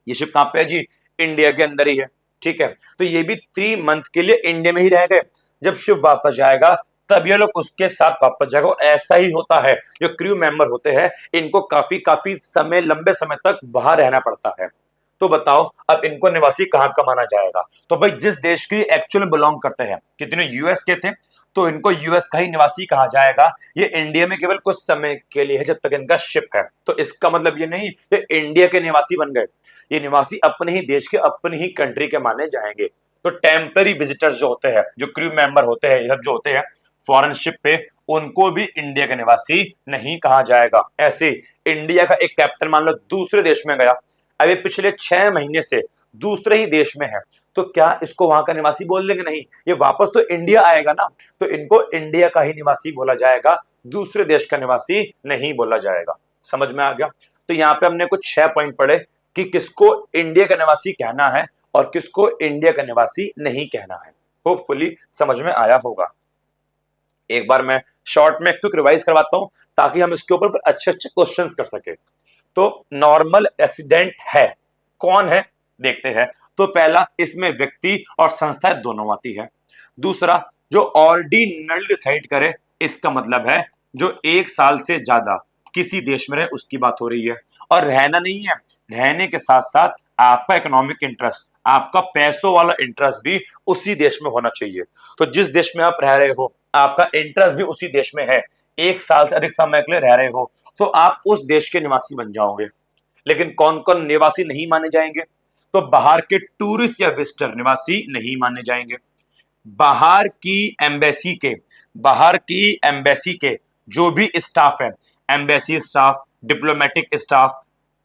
ये शिप कहां पे है जी, इंडिया के अंदर ही है। ठीक है, तो ये भी 3 मंथ के लिए इंडिया में ही रह गए। जब शिप वापस जाएगा तब ये लोग उसके साथ वापस जाएगा। और ऐसा ही होता है, जो क्रू मेंबर होते हैं इनको काफी काफी समय, लंबे समय तक बाहर रहना पड़ता है। तो बताओ अब इनको निवासी कहां का माना जाएगा? तो भाई जिस देश की एक्चुअल में बिलोंग करते हैं, कितने यूएस के थे, तो इनको यूएस का ही निवासी कहा जाएगा। ये इंडिया में केवल कुछ समय के लिए है, जब तक इनका शिप है। तो इसका मतलब ये नहीं कि इंडिया के निवासी बन गए, ये निवासी अपने ही देश के, अपनी ही कंट्री के माने जाएंगे। तो टेम्पररी विजिटर्स जो होते हैं, जो क्रू मेंबर होते हैं, सब जो होते हैं फॉरेन शिप पे, उनको भी इंडिया के निवासी नहीं कहा जाएगा। ऐसे इंडिया का एक कैप्टन मान लो दूसरे देश में गया, अभी पिछले 6 महीने से दूसरे ही देश में है, तो क्या इसको वहां का निवासी बोल देंगे? नहीं, ये वापस तो इंडिया आएगा ना, तो इनको इंडिया का ही निवासी बोला जाएगा, दूसरे देश का निवासी नहीं बोला जाएगा। समझ में आ गया? तो यहाँ पे हमने कुछ 6 पॉइंट पढ़े कि किसको इंडिया का निवासी कहना है और किसको इंडिया का निवासी नहीं कहना है। होपफुली समझ में आया होगा। एक बार मैं शॉर्ट में क्विक रिवाइज करवाता हूं ताकि हम इसके ऊपर अच्छे अच्छे क्वेश्चंस कर सके। तो नॉर्मल रेसिडेंट है कौन है, देखते हैं। तो पहला, इसमें व्यक्ति और संस्था दोनों आती है। दूसरा, जो ऑर्डिनरी डिसाइड करे, इसका मतलब है जो 1 साल से ज्यादा किसी देश में रहे, उसकी बात हो रही है। और रहना नहीं है, रहने के साथ साथ आपका इकोनॉमिक इंटरेस्ट, आपका पैसों वाला इंटरेस्ट भी उसी देश में होना चाहिए। तो जिस देश में आप रह रहे हो, आपका इंटरेस्ट भी उसी देश में है, 1 साल से अधिक समय के लिए रह रहे हो, तो आप उस देश के निवासी बन जाओगे। लेकिन कौन कौन निवासी नहीं माने जाएंगे? तो बाहर के टूरिस्ट या विजिटर निवासी नहीं माने जाएंगे। बाहर की एम्बेसी के, बाहर की एम्बेसी के जो भी स्टाफ है, एम्बेसी स्टाफ, डिप्लोमेटिक स्टाफ,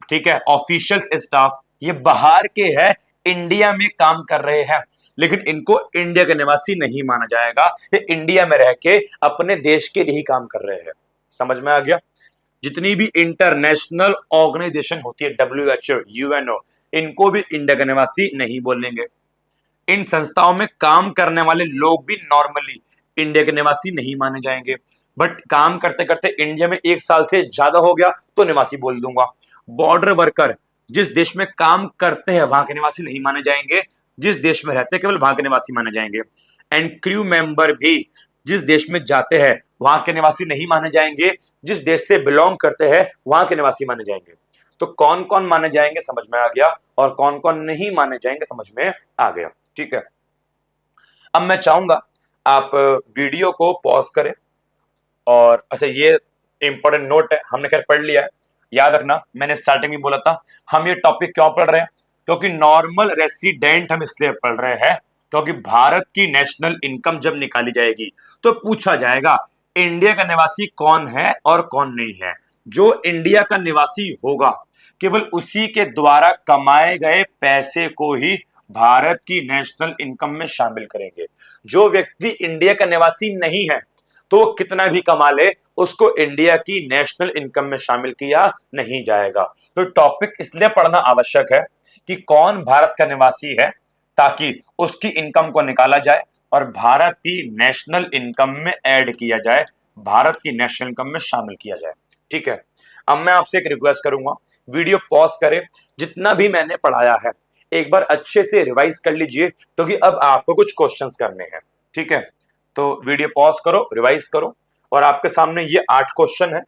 ठीक है, ऑफिशियल स्टाफ, ये बाहर के हैं, इंडिया में काम कर रहे हैं, लेकिन इनको इंडिया के निवासी नहीं माना जाएगा। ये इंडिया में रह के अपने देश के लिए ही काम कर रहे हैं। समझ में आ गया? जितनी भी इंटरनेशनल ऑर्गेनाइजेशन होती है, WHO, UNO, इनको भी इंडिया के निवासी नहीं बोलेंगे। इन संस्थाओं में काम करने वाले लोग भी नॉर्मली इंडिया के निवासी नहीं माने जाएंगे। बट काम करते करते इंडिया में 1 साल से ज्यादा हो गया तो निवासी बोल दूंगा। बॉर्डर वर्कर, जिस देश में काम करते हैं वहां के निवासी नहीं माने जाएंगे, जिस देश में रहते हैं केवल वहां के निवासी माने जाएंगे। एंड क्रू मेंबर भी जिस देश में जाते हैं वहां के निवासी नहीं माने जाएंगे, जिस देश से बिलोंग करते हैं वहां के निवासी माने जाएंगे। तो कौन कौन माने जाएंगे समझ में आ गया, और कौन कौन नहीं माने जाएंगे समझ में आ गया। ठीक है, अब मैं चाहूंगा आप वीडियो को पॉज करें। और अच्छा, ये इंपॉर्टेंट नोट है, हमने खैर पढ़ लिया है, याद रखना मैंने स्टार्टिंग में बोला था हम ये टॉपिक क्यों पढ़ रहे हैं, क्योंकि नॉर्मल रेसिडेंट हम इसलिए पढ़ रहे हैं क्योंकि भारत की नेशनल इनकम जब निकाली जाएगी तो पूछा जाएगा इंडिया का निवासी कौन है और कौन नहीं है। जो इंडिया का निवासी होगा केवल उसी के द्वारा कमाए गए पैसे को ही भारत की नेशनल इनकम में शामिल करेंगे। जो व्यक्ति इंडिया का निवासी नहीं है तो वो कितना भी कमा ले, उसको इंडिया की नेशनल इनकम में शामिल किया नहीं जाएगा। तो टॉपिक इसलिए पढ़ना आवश्यक है कि कौन भारत का निवासी है, ताकि उसकी इनकम को निकाला जाए और भारत की नेशनल इनकम में ऐड किया जाए, भारत की नेशनल इनकम में शामिल किया जाए। ठीक है, अब मैं आपसे एक रिक्वेस्ट करूंगा, वीडियो पॉज करें, जितना भी मैंने पढ़ाया है एक बार अच्छे से रिवाइज कर लीजिए, क्योंकि अब आपको कुछ क्वेश्चंस करने हैं। ठीक है, तो वीडियो पॉज करो, रिवाइज करो, और आपके सामने ये 8 क्वेश्चन है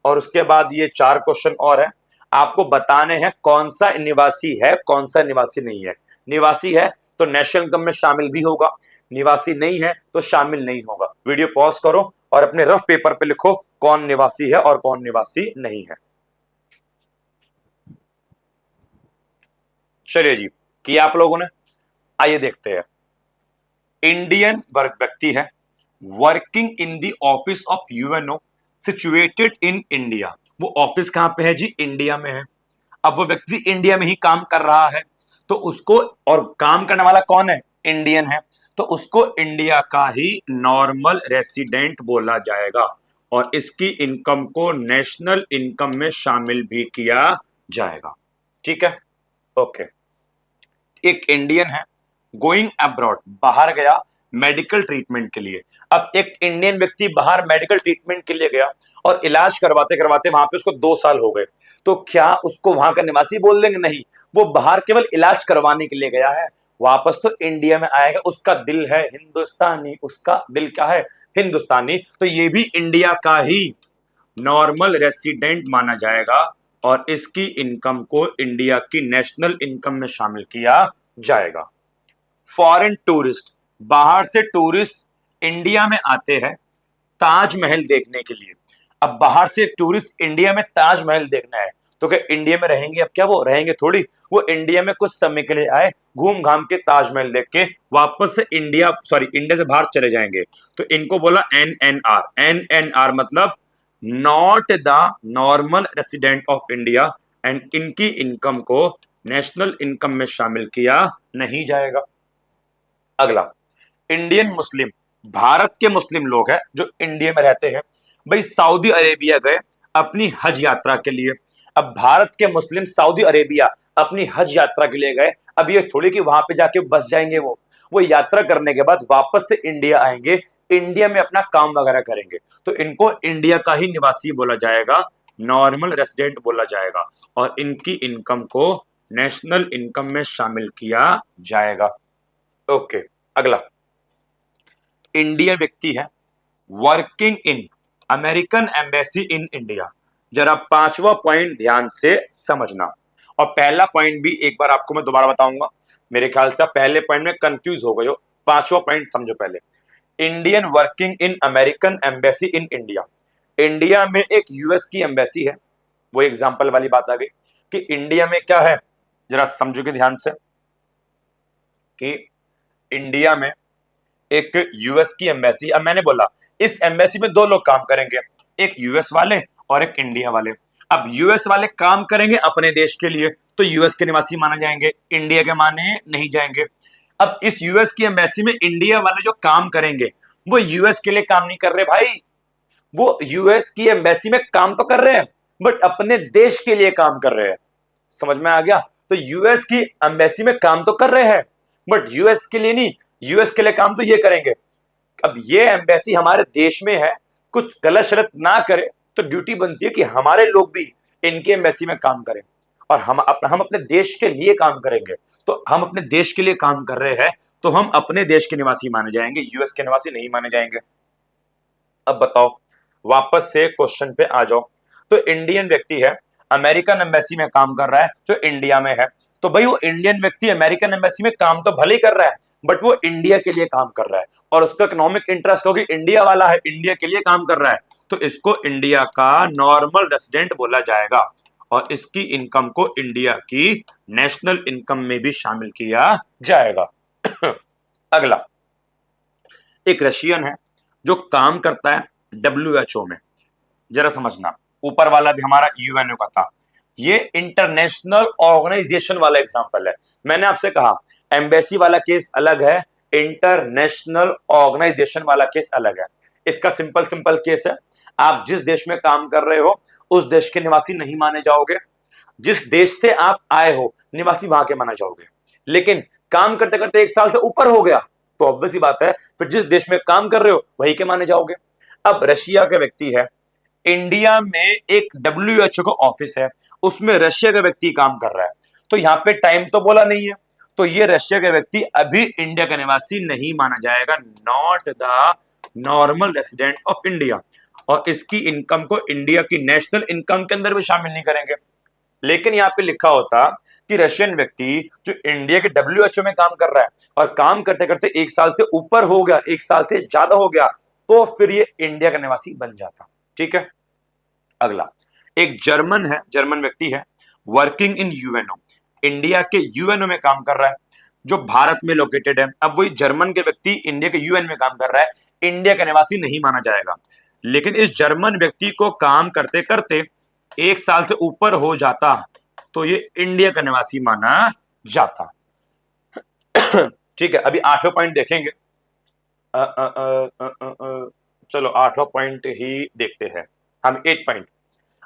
और उसके बाद ये 4 क्वेश्चन और है। आपको बताने हैं कौन सा निवासी है, कौन सा निवासी नहीं है। निवासी है तो नेशनल इनकम में शामिल भी होगा, निवासी नहीं है तो शामिल नहीं होगा। वीडियो पॉज करो और अपने रफ पेपर पे लिखो कौन निवासी है और कौन निवासी नहीं है। चलिए जी, किया आप लोगों ने? आइए देखते हैं। इंडियन वर्क व्यक्ति है, working in the office of UNO situated in India. वो ऑफिस कहां पे है जी? इंडिया में है। अब वो व्यक्ति इंडिया में ही काम कर रहा है, तो उसको, और काम करने वाला कौन है? इंडियन है, तो उसको इंडिया का ही नॉर्मल रेसिडेंट बोला जाएगा और इसकी इनकम को नेशनल इनकम में शामिल भी किया जाएगा। ठीक है, ओके। एक इंडियन है, गोइंग अब्रॉड, बाहर गया, मेडिकल ट्रीटमेंट के लिए। अब एक इंडियन व्यक्ति बाहर मेडिकल ट्रीटमेंट के लिए गया और इलाज करवाते करवाते वहां पे उसको 2 साल हो गए, तो क्या उसको वहां का निवासी बोल देंगे? नहीं, वो बाहर केवल इलाज करवाने के लिए गया है, वापस तो इंडिया में आएगा। उसका दिल है हिंदुस्तानी, उसका दिल क्या है? हिंदुस्तानी। तो ये भी इंडिया का ही नॉर्मल रेसिडेंट माना जाएगा और इसकी इनकम को इंडिया की नेशनल इनकम में शामिल किया जाएगा। फॉरेन टूरिस्ट, बाहर से टूरिस्ट इंडिया में आते हैं ताजमहल देखने के लिए। अब बाहर से टूरिस्ट इंडिया में ताजमहल देखना है, तो क्या इंडिया में रहेंगे? अब क्या वो रहेंगे? थोड़ी। वो इंडिया में कुछ समय के लिए आए, घूम घाम के ताजमहल देख के वापस से इंडिया से बाहर चले जाएंगे। तो इनको बोला NNR। NNR मतलब not the normal resident of India, and इनकी इनकम को नेशनल इनकम में शामिल किया नहीं जाएगा। अगला, इंडियन मुस्लिम, भारत के मुस्लिम लोग हैं जो इंडिया में रहते हैं। भाई सऊदी अरेबिया गए अपनी हज यात्रा के लिए। अब भारत के मुस्लिम सऊदी अरेबिया अपनी हज यात्रा के लिए गए। अब ये थोड़ी कि वहां पे जाके बस जाएंगे, वो यात्रा करने के बाद वापस से इंडिया आएंगे, इंडिया में अपना काम वगैरह करेंगे। तो इनको इंडिया का ही निवासी बोला जाएगा, नॉर्मल रेसिडेंट बोला जाएगा, और इनकी इनकम को नेशनल इनकम में शामिल किया जाएगा। ओके, अगला, इंडियन व्यक्ति है working in American embassy in India. जरा पांचवा पॉइंट ध्यान से समझना, और पहला पॉइंट भी एक बार आपको मैं दोबारा बताऊंगा, मेरे ख्याल से पहले पॉइंट में कंफ्यूज हो गए हो। पांचवा पॉइंट समझो पहले। Indian working in American embassy in India. India में एक यूएस की एम्बेसी है, वो एग्जांपल वाली बात आ गई कि इंडिया में क्या है, जरा समझोगे ध्यान से कि इंडिया में एक यूएस की एम्बेसी। अब मैंने बोला इस एम्बेसी में दो लोग काम करेंगे, एक यूएस वाले और एक इंडिया वाले। अब यूएस वाले काम करेंगे अपने देश के लिए, तो यूएस के निवासी माने जाएंगे, इंडिया के माने नहीं जाएंगे। अब इस यूएस की एम्बेसी में इंडिया वाले जो काम करेंगे वो यूएस के लिए काम नहीं कर रहे भाई, वो यूएस की एम्बेसी में काम तो कर रहे हैं बट अपने देश के लिए काम कर रहे हैं। समझ में आ गया? तो यूएस की एम्बेसी में काम तो कर रहे हैं बट यूएस के लिए नहीं, यूएस के लिए काम तो ये करेंगे। अब ये एम्बेसी हमारे देश में है, कुछ गलत शलत ना करे तो ड्यूटी बनती है कि हमारे लोग भी इनके एम्बेसी में काम करें, और हम अपने देश के लिए काम करेंगे। तो हम अपने देश के लिए काम कर रहे हैं, तो हम अपने देश के निवासी माने जाएंगे, यूएस के निवासी नहीं माने जाएंगे। अब बताओ, वापस से क्वेश्चन पे आ जाओ। तो इंडियन व्यक्ति है, अमेरिकन एम्बेसी में काम कर रहा है जो इंडिया में है, तो भाई वो इंडियन व्यक्ति अमेरिकन एम्बेसी में काम तो भले ही कर रहा है बट वो इंडिया के लिए काम कर रहा है, और उसका इकोनॉमिक इंटरेस्ट होगी इंडिया वाला है, इंडिया के लिए काम कर रहा है, तो इसको इंडिया का नॉर्मल रेसिडेंट बोला जाएगा, और इसकी इनकम को इंडिया की नेशनल इनकम में भी शामिल किया जाएगा। अगला, एक रशियन है जो काम करता है WHO में। जरा समझना, ऊपर वाला भी हमारा यूएनओ का था, ये इंटरनेशनल ऑर्गेनाइजेशन वाला एग्जांपल है। मैंने आपसे कहा एम्बेसी वाला केस अलग है, इंटरनेशनल ऑर्गेनाइजेशन वाला केस अलग है। इसका सिंपल सिंपल केस है, आप जिस देश में काम कर रहे हो उस देश के निवासी नहीं माने जाओगे, जिस देश से आप आए हो निवासी वहां के माने जाओगे। लेकिन काम करते करते 1 साल से ऊपर हो गया तो ऑब्वियस सी बात है फिर जिस देश में काम कर रहे हो वही के माने जाओगे। अब रशिया का व्यक्ति है, इंडिया में एक WHO का ऑफिस है, उसमें रशिया का व्यक्ति काम कर रहा है, तो यहां पे टाइम तो बोला नहीं है, तो ये रशिया का व्यक्ति अभी इंडिया का निवासी नहीं माना जाएगा, not the normal resident of India, और इसकी इनकम को इंडिया की नेशनल इनकम के अंदर भी शामिल नहीं करेंगे। लेकिन यहां पे लिखा होता कि रशियन व्यक्ति जो इंडिया के WHO में काम कर रहा है और काम करते करते 1 साल से ऊपर हो गया, 1 साल से ज्यादा हो गया, तो फिर ये इंडिया का निवासी बन जाता। ठीक है, अगला, एक जर्मन है, जर्मन व्यक्ति है वर्किंग इन यूएनओ, इंडिया के यूएनओ में काम कर रहा है जो भारत में लोकेटेड है। अब वही जर्मन के व्यक्ति इंडिया के यूएन में काम कर रहा है, इंडिया का निवासी नहीं माना जाएगा। लेकिन इस जर्मन व्यक्ति को काम करते करते 1 साल से ऊपर हो जाता तो ये इंडिया का निवासी माना जाता। ठीक है, अभी 8वां पॉइंट देखेंगे। चलो 8वां पॉइंट ही देखते हैं हम, 8 पॉइंट।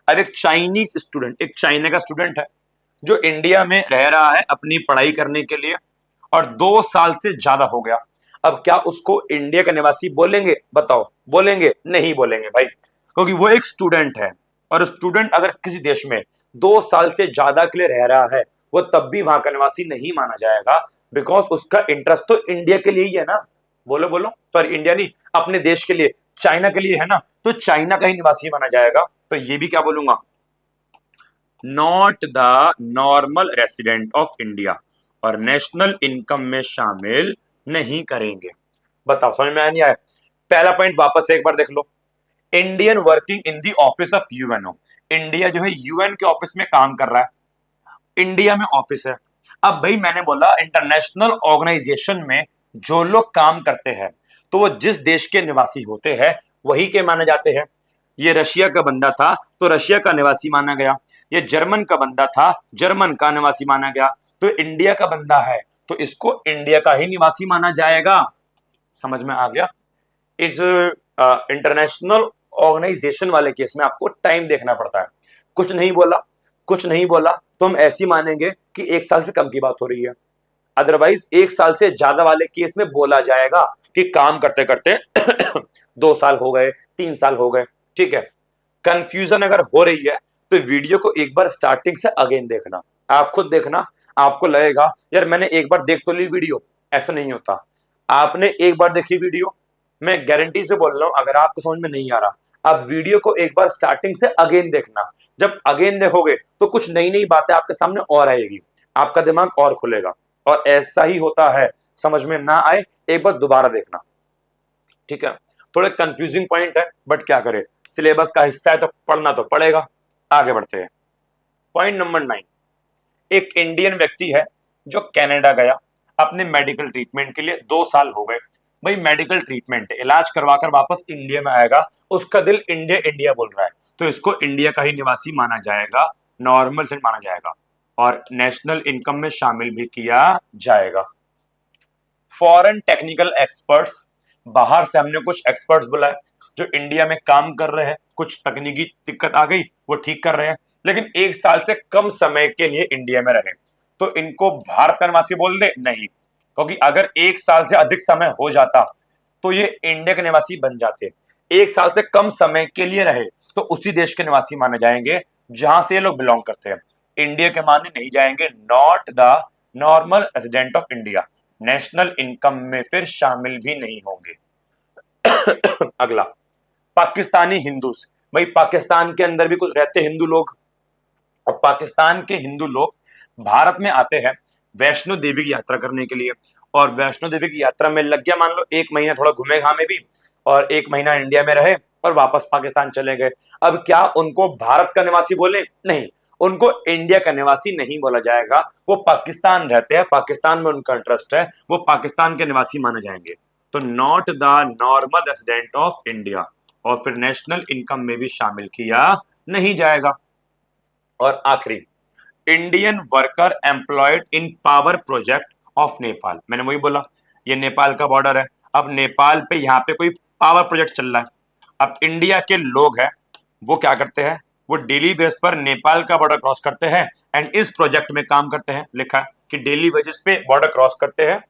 अब एक चाइनीज स्टूडेंट, एक चाइना का स्टूडेंट है जो इंडिया में रह रहा है अपनी पढ़ाई करने के लिए, और 2 साल से ज्यादा हो गया। अब क्या उसको इंडिया का निवासी बोलेंगे? बताओ, बोलेंगे? नहीं बोलेंगे भाई, क्योंकि वो एक स्टूडेंट है, और स्टूडेंट अगर किसी देश में 2 साल से ज्यादा के लिए रह रहा है, वो तब भी वहां का निवासी नहीं माना जाएगा, बिकॉज उसका इंटरेस्ट तो इंडिया के लिए ही है ना। बोलो बोलो, सॉरी इंडिया नहीं, अपने देश के लिए, चाइना के लिए है ना, तो चाइना का ही निवासी माना जाएगा। तो ये भी क्या बोलूंगा, not the normal resident of India, और नेशनल इनकम में शामिल नहीं करेंगे। बताओ समझ में आया नहीं आया? पहला पॉइंट वापस से एक बार देख लो, Indian working in the office of UNO, India जो है यूएन के ऑफिस में काम कर रहा है, इंडिया में ऑफिस है। अब भाई मैंने बोला इंटरनेशनल ऑर्गेनाइजेशन में जो लोग काम करते हैं, तो वो जिस देश के निवासी होते हैं वही के माने जाते हैं। ये रशिया का बंदा था तो रशिया का निवासी माना गया, ये जर्मन का बंदा था, जर्मन का निवासी माना गया, तो इंडिया का बंदा है तो इसको इंडिया का ही निवासी माना जाएगा। समझ में आ गया? इट्स इंटरनेशनल ऑर्गेनाइजेशन वाले केस में आपको टाइम देखना पड़ता है। कुछ नहीं बोला, कुछ नहीं बोला तो हम ऐसी मानेंगे कि 1 साल से कम की बात हो रही है, अदरवाइज 1 साल से ज्यादा वाले केस में बोला जाएगा कि काम करते करते 2 साल हो गए, 3 साल हो गए। ठीक है, कंफ्यूजन अगर हो रही है तो वीडियो को एक बार स्टार्टिंग से अगेन देखना, आप खुद देखना, आपको लगेगा यार मैंने एक बार देख तो ली वीडियो। ऐसा नहीं होता, आपने एक बार देखी वीडियो, मैं गारंटी से बोल रहा हूं अगर आपको समझ में नहीं आ रहा, आप वीडियो को एक बार स्टार्टिंग से अगेन देखना। जब अगेन देखोगे तो कुछ नई नई बातें आपके सामने और आएगी, आपका दिमाग और खुलेगा, और ऐसा ही होता है। समझ में ना आए एक बार दोबारा देखना, ठीक है? थोड़े कंफ्यूजिंग पॉइंट है बट क्या करें, सिलेबस का हिस्सा है तो पढ़ना तो पड़ेगा। आगे बढ़ते हैं, पॉइंट नंबर 9, एक इंडियन व्यक्ति है जो कनाडा गया अपने मेडिकल ट्रीटमेंट के लिए, 2 साल हो गए। भाई मेडिकल ट्रीटमेंट, इलाज करवाकर वापस इंडिया में आएगा, उसका दिल इंडिया इंडिया बोल रहा है, तो इसको इंडिया का ही निवासी माना जाएगा, नॉर्मल से माना जाएगा, और नेशनल इनकम में शामिल भी किया जाएगा। फॉरेन टेक्निकल एक्सपर्ट्स, बाहर से हमने कुछ एक्सपर्ट्स बुलाए जो इंडिया में काम कर रहे हैं, कुछ तकनीकी दिक्कत आ गई वो ठीक कर रहे हैं, लेकिन 1 साल से कम समय के लिए इंडिया में रहे, तो इनको भारत का निवासी बोल दे? नहीं, क्योंकि अगर 1 साल से अधिक समय हो जाता तो ये इंडिया के निवासी बन जाते। 1 साल से कम समय के लिए रहे तो उसी देश के निवासी माने जाएंगे जहां से ये लोग बिलोंग करते हैं, इंडिया के माने नहीं जाएंगे, not the normal resident of India, national income में फिर शामिल भी नहीं होंगे। अगला, पाकिस्तानी हिंदूस, भाई पाकिस्तान के अंदर भी कुछ रहते हिंदू लोग, और पाकिस्तान के हिंदू लोग भारत में आते हैं वैष्णो देवी की यात्रा करने के लिए, और वैष्णो देवी की यात्रा में लग गया मान लो 1 महीना, थोड़ा घूमे घामे भी, और 1 महीना इंडिया में रहे और वापस पाकिस्तान चले गए। अब क्या उनको भारत का निवासी बोले? नहीं, उनको इंडिया का निवासी नहीं बोला जाएगा, वो पाकिस्तान रहते हैं, पाकिस्तान में उनका इंटरेस्ट है, वो पाकिस्तान के निवासी माने जाएंगे, तो not the normal resident of India, और फिर नेशनल इनकम में भी शामिल किया नहीं जाएगा। और आखिरी, Indian worker employed in power project of Nepal, मैंने वही बोला ये नेपाल का बॉर्डर है, अब नेपाल पे यहाँ पे कोई पावर प्रोजेक्ट चल रहा है, अब इंडिया के लोग हैं वो क्या करते हैं, वो डेली बेस पर नेपाल का बॉर्डर क्रॉस करते हैं एंड इस प्रोजेक्ट में काम करते हैं, लिखा है कि डेली बेसिस पे बॉर्डर क्रॉस करते हैं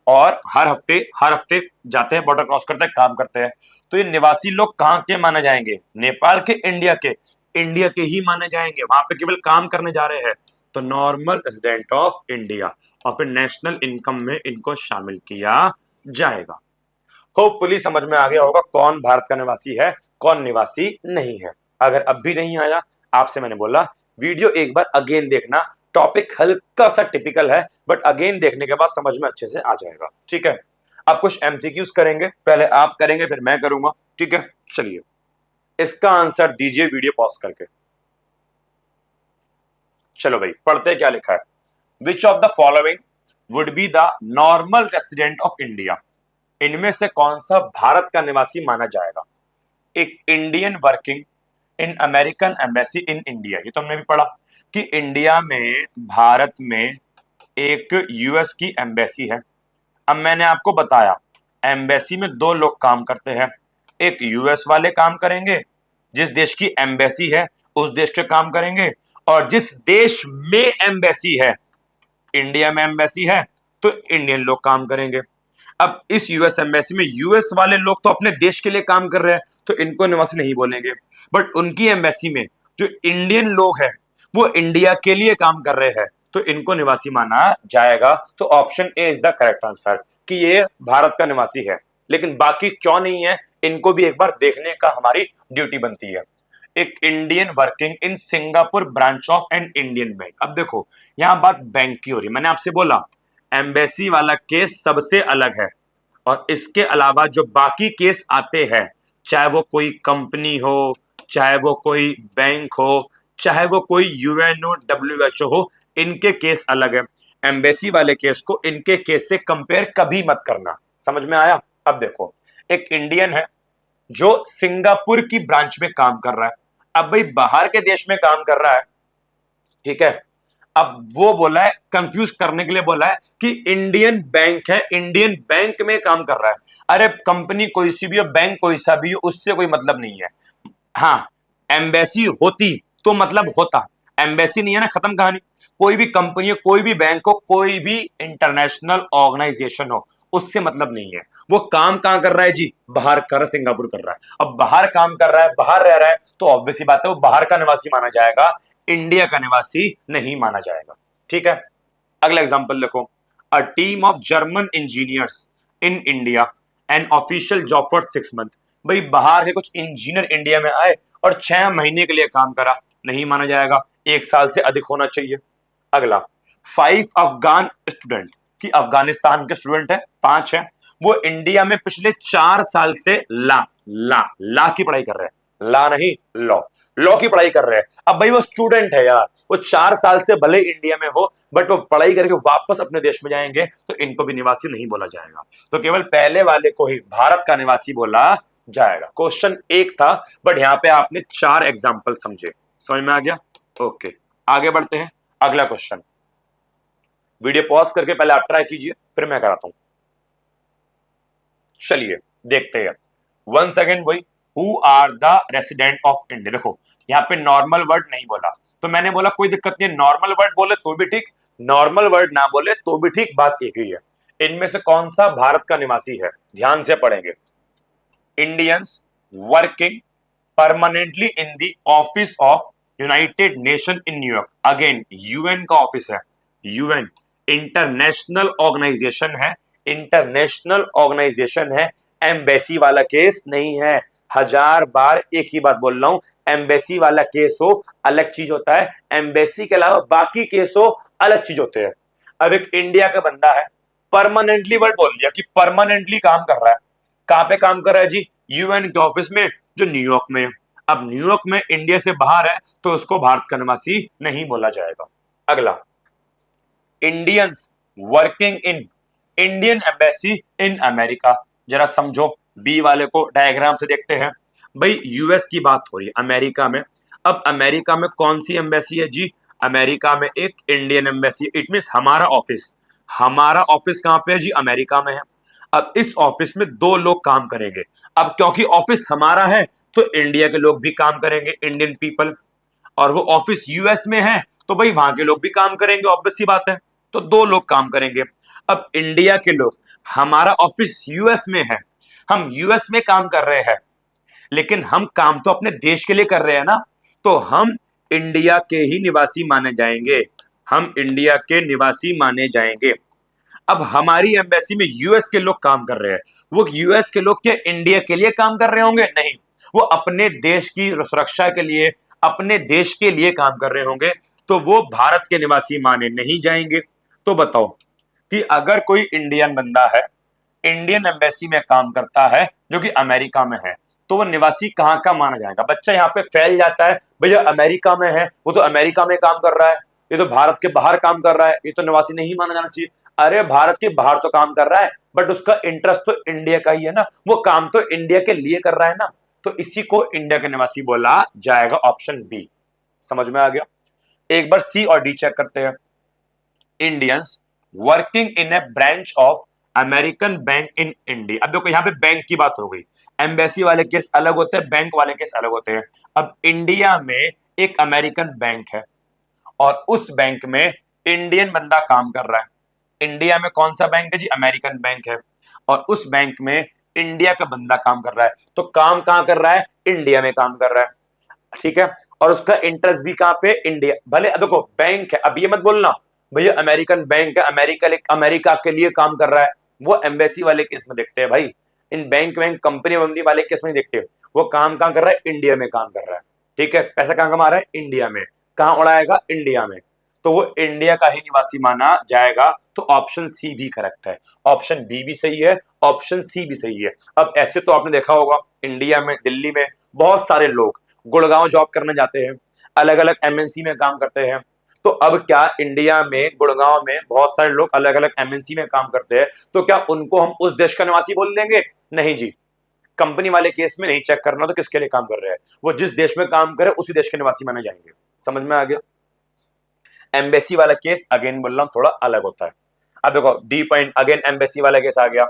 और हर हफ्ते जाते हैं, बॉर्डर क्रॉस करते हैं, काम करते हैं। तो ये निवासी लोग कहाँ के माने जाएंगे? नेपाल के, इंडिया के ही माने जाएंगे, वहां पे केवल काम करने जा रहे हैं, तो नॉर्मल रेजिडेंट ऑफ इंडिया, और फिर नेशनल इनकम में इनको शामिल किया जाएगा। होपफुली समझ में आ गया होगा कौन भारत का निवासी है, कौन निवासी नहीं है। अगर अब भी नहीं आया, आपसे मैंने बोला वीडियो एक बार अगेन देखना, टॉपिक हल्का सा टिपिकल है बट अगेन देखने के बाद समझ में अच्छे से आ जाएगा, ठीक है? अब कुछ एमसीक्यूज करेंगे, पहले आप करेंगे फिर मैं करूंगा, ठीक है? चलिए इसका आंसर दीजिए वीडियो पॉज करके। चलो भाई पढ़ते क्या लिखा है, which of the following would be the normal resident of India, इनमें से कौन सा भारत का निवासी माना जाएगा? एक Indian working in American embassy in India, ये तो हमने भी पढ़ा कि इंडिया में, भारत में एक यूएस की एम्बेसी है। अब मैंने आपको बताया एम्बेसी में 2 लोग काम करते हैं, एक यूएस वाले काम करेंगे, जिस देश की एम्बेसी है उस देश के काम करेंगे, और जिस देश में एम्बेसी है, इंडिया में एम्बेसी है तो इंडियन लोग काम करेंगे। अब इस यूएस एम्बेसी में यूएस वाले लोग तो अपने देश के लिए काम कर रहे हैं, तो इनको निवासी नहीं बोलेंगे। बट उनकी एम्बेसी में जो इंडियन लोग हैं वो इंडिया के लिए काम कर रहे हैं, तो इनको निवासी माना जाएगा। तो option A is the correct answer कि ये भारत का निवासी है। लेकिन बाकी क्यों नहीं है, इनको भी एक बार देखने का हमारी ड्यूटी बनती है। एक Indian working in Singapore branch of an Indian bank. अब देखो यहां बात बैंक की हो रही है। मैंने आपसे बोला एम्बेसी वाला केस सबसे अलग है, और इसके अलावा जो बाकी केस आते हैं, चाहे वो कोई कंपनी हो, चाहे वो कोई बैंक हो, चाहे वो कोई यूएनओ डब्ल्यूएचओ हो, इनके केस अलग है। एम्बेसी वाले केस को इनके केस से कंपेयर कभी मत करना। समझ में आया? अब देखो एक इंडियन है जो सिंगापुर की ब्रांच में काम कर रहा है। अब भाई बाहर के देश में काम कर रहा है, ठीक है। अब वो बोला है, कंफ्यूज करने के लिए बोला है कि इंडियन बैंक है, इंडियन बैंक में काम कर रहा है। अरे कंपनी कोई सी भी हो, बैंक कोई सा भी हो, उससे कोई मतलब नहीं है। हाँ, एम्बेसी होती तो मतलब होता, एम्बेसी नहीं है ना, खत्म कहानी। कोई भी कंपनी हो, कोई भी बैंक हो, कोई भी इंटरनेशनल ऑर्गेनाइजेशन हो, उससे मतलब नहीं है। वो काम कहां कर रहा है जी? बाहर कर रहा है, सिंगापुर कर रहा है। अब बाहर काम कर रहा है, बाहर रह रहा है, तो ऑब्वियसली बात है वो बाहर का निवासी माना जाएगा, इंडिया का निवासी नहीं माना जाएगा। ठीक है, अगला एग्जांपल देखो। A team of German engineers in India an official job for 6 month. भाई बाहर के कुछ इंजीनियर इंडिया में आए और 6 महीने के लिए काम करा, नहीं माना जाएगा, 1 साल से अधिक होना चाहिए। अगला, 5 अफगान स्टूडेंट, कि अफगानिस्तान के स्टूडेंट है, 5 है, वो इंडिया में पिछले 4 साल से ला की पढ़ाई कर रहे हैं। ला नहीं, लॉ, लॉ की पढ़ाई कर रहे हैं। अब भाई वो स्टूडेंट है यार, वो 4 साल से भले इंडिया में हो, बट वो पढ़ाई करके वापस अपने देश में जाएंगे, तो इनको भी निवासी नहीं बोला जाएगा। तो केवल पहले वाले को ही भारत का निवासी बोला जाएगा। क्वेश्चन एक था, बट यहां पे आपने 4 एग्जाम्पल समझे। समझ में आ गया? ओके, आगे बढ़ते हैं। अगला क्वेश्चन, वीडियो पॉज करके पहले आप ट्राई कीजिए, फिर मैं कराता हूं। चलिए देखते हैं। वंस अगेन वही, who are the resident of India. देखो यहाँ पे नॉर्मल वर्ड नहीं बोला, तो मैंने बोला कोई दिक्कत नहीं, नॉर्मल वर्ड बोले तो भी ठीक, नॉर्मल वर्ड ना बोले तो भी ठीक, बात एक ही है। इनमें से कौन सा भारत का निवासी है? ध्यान से पढ़ेंगे। Indians working permanently in the office of United nation in New York. Again UN का ऑफिस है, यूएन इंटरनेशनल ऑर्गेनाइजेशन है, इंटरनेशनल ऑर्गेनाइजेशन है, एम्बेसी वाला केस नहीं है। 1000 बार एक ही बात बोल रहा हूं, एम्बेसी वाला केस हो अलग चीज होता है, एम्बेसी के अलावा बाकी केस हो अलग चीज होते हैं। अब एक इंडिया का बंदा है, परमानेंटली वर्ड बोल दिया कि परमानेंटली काम कर रहा है। कहां पे काम कर रहा है जी? यूएन के ऑफिस में, जो न्यूयॉर्क में है। अब न्यूयॉर्क में इंडिया से बाहर है, तो उसको भारत का निवासी नहीं बोला जाएगा। अगला, Indians working in Indian embassy in America. जरा समझो, बी वाले को डायग्राम से देखते हैं। भाई यूएस की बात हो रही है, अमेरिका में। अब अमेरिका में कौन सी एम्बेसी है जी? अमेरिका में एक इंडियन एम्बेसी। इट मीन हमारा ऑफिस कहां पे है जी? अमेरिका में है। अब इस ऑफिस में 2 लोग काम करेंगे। अब क्योंकि ऑफिस हमारा है, तो इंडिया के लोग भी काम करेंगे, इंडियन पीपल। और वो ऑफिस यूएस में है, तो भाई वहां के लोग भी काम करेंगे, ऑब्वियस सी बात है। तो 2 लोग काम करेंगे। अब इंडिया के लोग, हमारा ऑफिस यूएस में है, हम यूएस में काम कर रहे हैं, लेकिन हम काम तो अपने देश के लिए कर रहे हैं ना, तो हम इंडिया के ही निवासी माने जाएंगे, हम इंडिया के निवासी माने जाएंगे। अब हमारी एम्बेसी में यूएस के लोग काम कर रहे हैं, वो यूएस के लोग क्या इंडिया के लिए काम कर रहे होंगे? नहीं, वो अपने देश की सुरक्षा के लिए, अपने देश के लिए काम कर रहे होंगे, तो वो भारत के निवासी माने नहीं जाएंगे। तो बताओ कि अगर कोई इंडियन बंदा है, इंडियन एम्बेसी में काम करता है, जो कि अमेरिका में है, तो वो निवासी कहां का माना जाएगा? बच्चा यहाँ पे फैल जाता है, भैया अमेरिका में है, वो तो अमेरिका में काम कर रहा है, ये तो भारत के बाहर काम कर रहा है, ये तो निवासी नहीं माना जाना चाहिए। अरे भारत के बाहर तो काम कर रहा है, बट उसका इंटरेस्ट तो इंडिया का ही है ना, वो काम तो इंडिया के लिए कर रहा है ना, तो इसी को इंडिया के निवासी बोला जाएगा। Option b. समझ में आ गया? एक बार सी और डी चेक करते हैं। Indians working in A branch of American bank in India. अब देखो यहां पे बैंक की बात हो गई, एम्बेसी वाले केस अलग होते हैं, बैंक वाले केस अलग होते हैं। अब इंडिया में एक अमेरिकन बैंक है, और उस बैंक में इंडियन बंदा काम कर रहा है। इंडिया में कौन सा बैंक है जी? अमेरिकन बैंक है। और उस बैंक में इंडिया का बंदा काम कर रहा है, तो काम कहां कर रहा है, इंडिया में काम कर रहा है, ठीक है। और उसका इंटरेस्ट भी कहां पे, इंडिया। भले देखो बैंक है, अब ये मत बोलना भैया अमेरिकन बैंक है, अमेरिका के लिए काम कर रहा है, वो एम्बेसी वाले केस में देखते हैं भाई। इन बैंक कंपनी वंपनी वाले केस में नहीं देखते, वो काम कहां कर रहा है, इंडिया में काम कर रहा है, ठीक है। पैसा कहां कमा रहा है, इंडिया में। कहां उड़ाएगा, इंडिया में, तो वो इंडिया का ही निवासी माना जाएगा। तो ऑप्शन सी भी करेक्ट है, ऑप्शन बी भी सही है, ऑप्शन सी भी सही है। अब ऐसे तो आपने देखा होगा इंडिया में, दिल्ली में बहुत सारे लोग गुड़गांव जॉब करने जाते हैं, अलग अलग एमएनसी में काम करते हैं। तो अब क्या इंडिया में गुड़गांव में बहुत सारे लोग अलग अलग एमएनसी में काम करते हैं, तो क्या उनको हम उस देश का निवासी बोल देंगे, नहीं जी। कंपनी वाले केस में नहीं चेक करना तो किसके लिए काम कर रहे हैं, वो जिस देश में काम करे उसी देश के निवासी माने जाएंगे। समझ में आ गया। एम्बेसी वाला केस अगेन बोल रहा हूं थोड़ा अलग होता है। अब देखो डी पॉइंट, अगेन एम्बेसी वाला केस आ गया।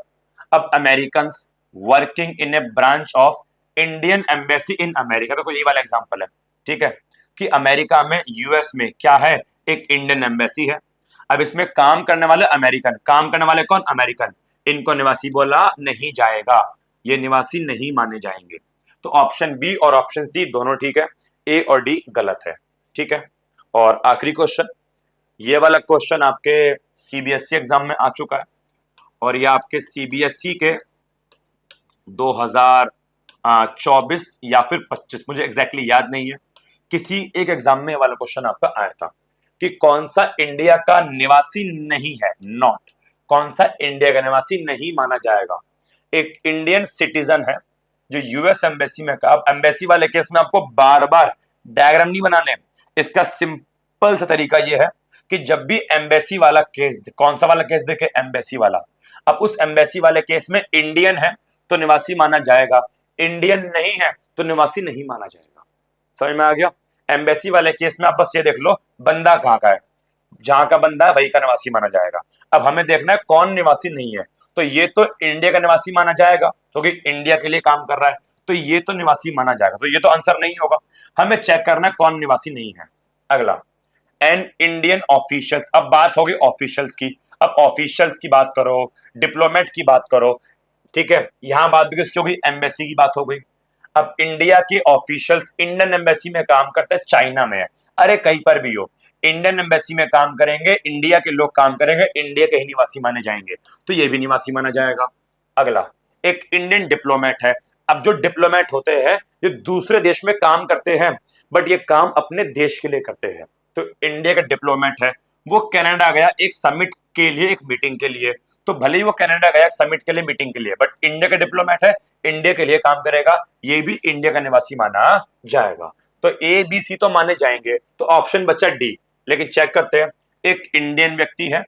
अब American working in A branch of Indian embassy in America, देखो ये वाला एग्जांपल है, ठीक है, कि अमेरिका में, यूएस में क्या है, एक इंडियन एम्बेसी है। अब इसमें काम करने वाले अमेरिकन, काम करने वाले कौन, अमेरिकन, इनको निवासी बोला नहीं जाएगा, ये निवासी नहीं माने जाएंगे। तो ऑप्शन बी और ऑप्शन सी दोनों ठीक है, ए और डी गलत है, ठीक है। और आखिरी क्वेश्चन, ये वाला क्वेश्चन आपके सीबीएसई एग्जाम में आ चुका है, और ये आपके सीबीएसई के 2024 या फिर 25, मुझे एग्जैक्टली याद नहीं है, किसी एक एग्जाम में वाला क्वेश्चन आपका आया था कि कौन सा इंडिया का निवासी नहीं है, नॉट, कौन सा इंडिया का निवासी नहीं माना जाएगा। एक इंडियन सिटीजन है जो यूएस एम्बेसी में का, एम्बेसी वाले केस में आपको बार बार डायग्राम नहीं बनाने, इसका सिंपल सा तरीका यह है कि जब भी एम्बेसी वाला केस, कौन सा वाला केस देखे, एम्बेसी वाला, अब उस एम्बेसी वाले केस में इंडियन है तो निवासी माना जाएगा, इंडियन नहीं है तो निवासी नहीं माना जाएगा। समझ में आ गया। एम्बेसी वाले केस में आप बस ये देख लो बंदा कहां का है, जहां का बंदा है वही का निवासी माना जाएगा। अब हमें देखना है कौन निवासी नहीं है, तो ये तो इंडिया का निवासी माना जाएगा क्योंकि तो इंडिया के लिए काम कर रहा है, तो ये तो निवासी माना जाएगा, तो ये तो आंसर नहीं होगा। हमें चेक करना है कौन निवासी नहीं है। अगला, एन इंडियन ऑफिशियल्स, अब बात होगी ऑफिशियल्स की। अब ऑफिशियल्स की बात करो, डिप्लोमेट की बात करो, ठीक है, यहां बात भी किसकी होगी, एम्बेसी की बात हो गई। अब इंडिया के ऑफिशियल्स इंडियन एम्बेसी में काम करते हैं, चाइना में है, अरे कहीं पर भी हो, इंडियन एम्बेसी में काम करेंगे, इंडिया के लोग काम करेंगे, इंडिया के ही निवासी माने जाएंगे, तो ये भी निवासी माना जाएगा। अगला, एक इंडियन डिप्लोमेट है। अब जो डिप्लोमेट होते हैं ये दूसरे देश में काम करते हैं, बट ये काम अपने देश के लिए करते हैं। तो इंडिया का डिप्लोमेट है, वो कनाडा गया एक समिट के लिए, एक मीटिंग के लिए, तो भले ही वो कनाडा गया समिट के लिए, मीटिंग के लिए, बट इंडिया का डिप्लोमेट है, इंडिया के लिए काम करेगा, ये भी इंडिया का निवासी माना जाएगा। तो ए बी सी तो माने जाएंगे, तो ऑप्शन बचा डी। लेकिन चेक करते हैं, एक इंडियन व्यक्ति है,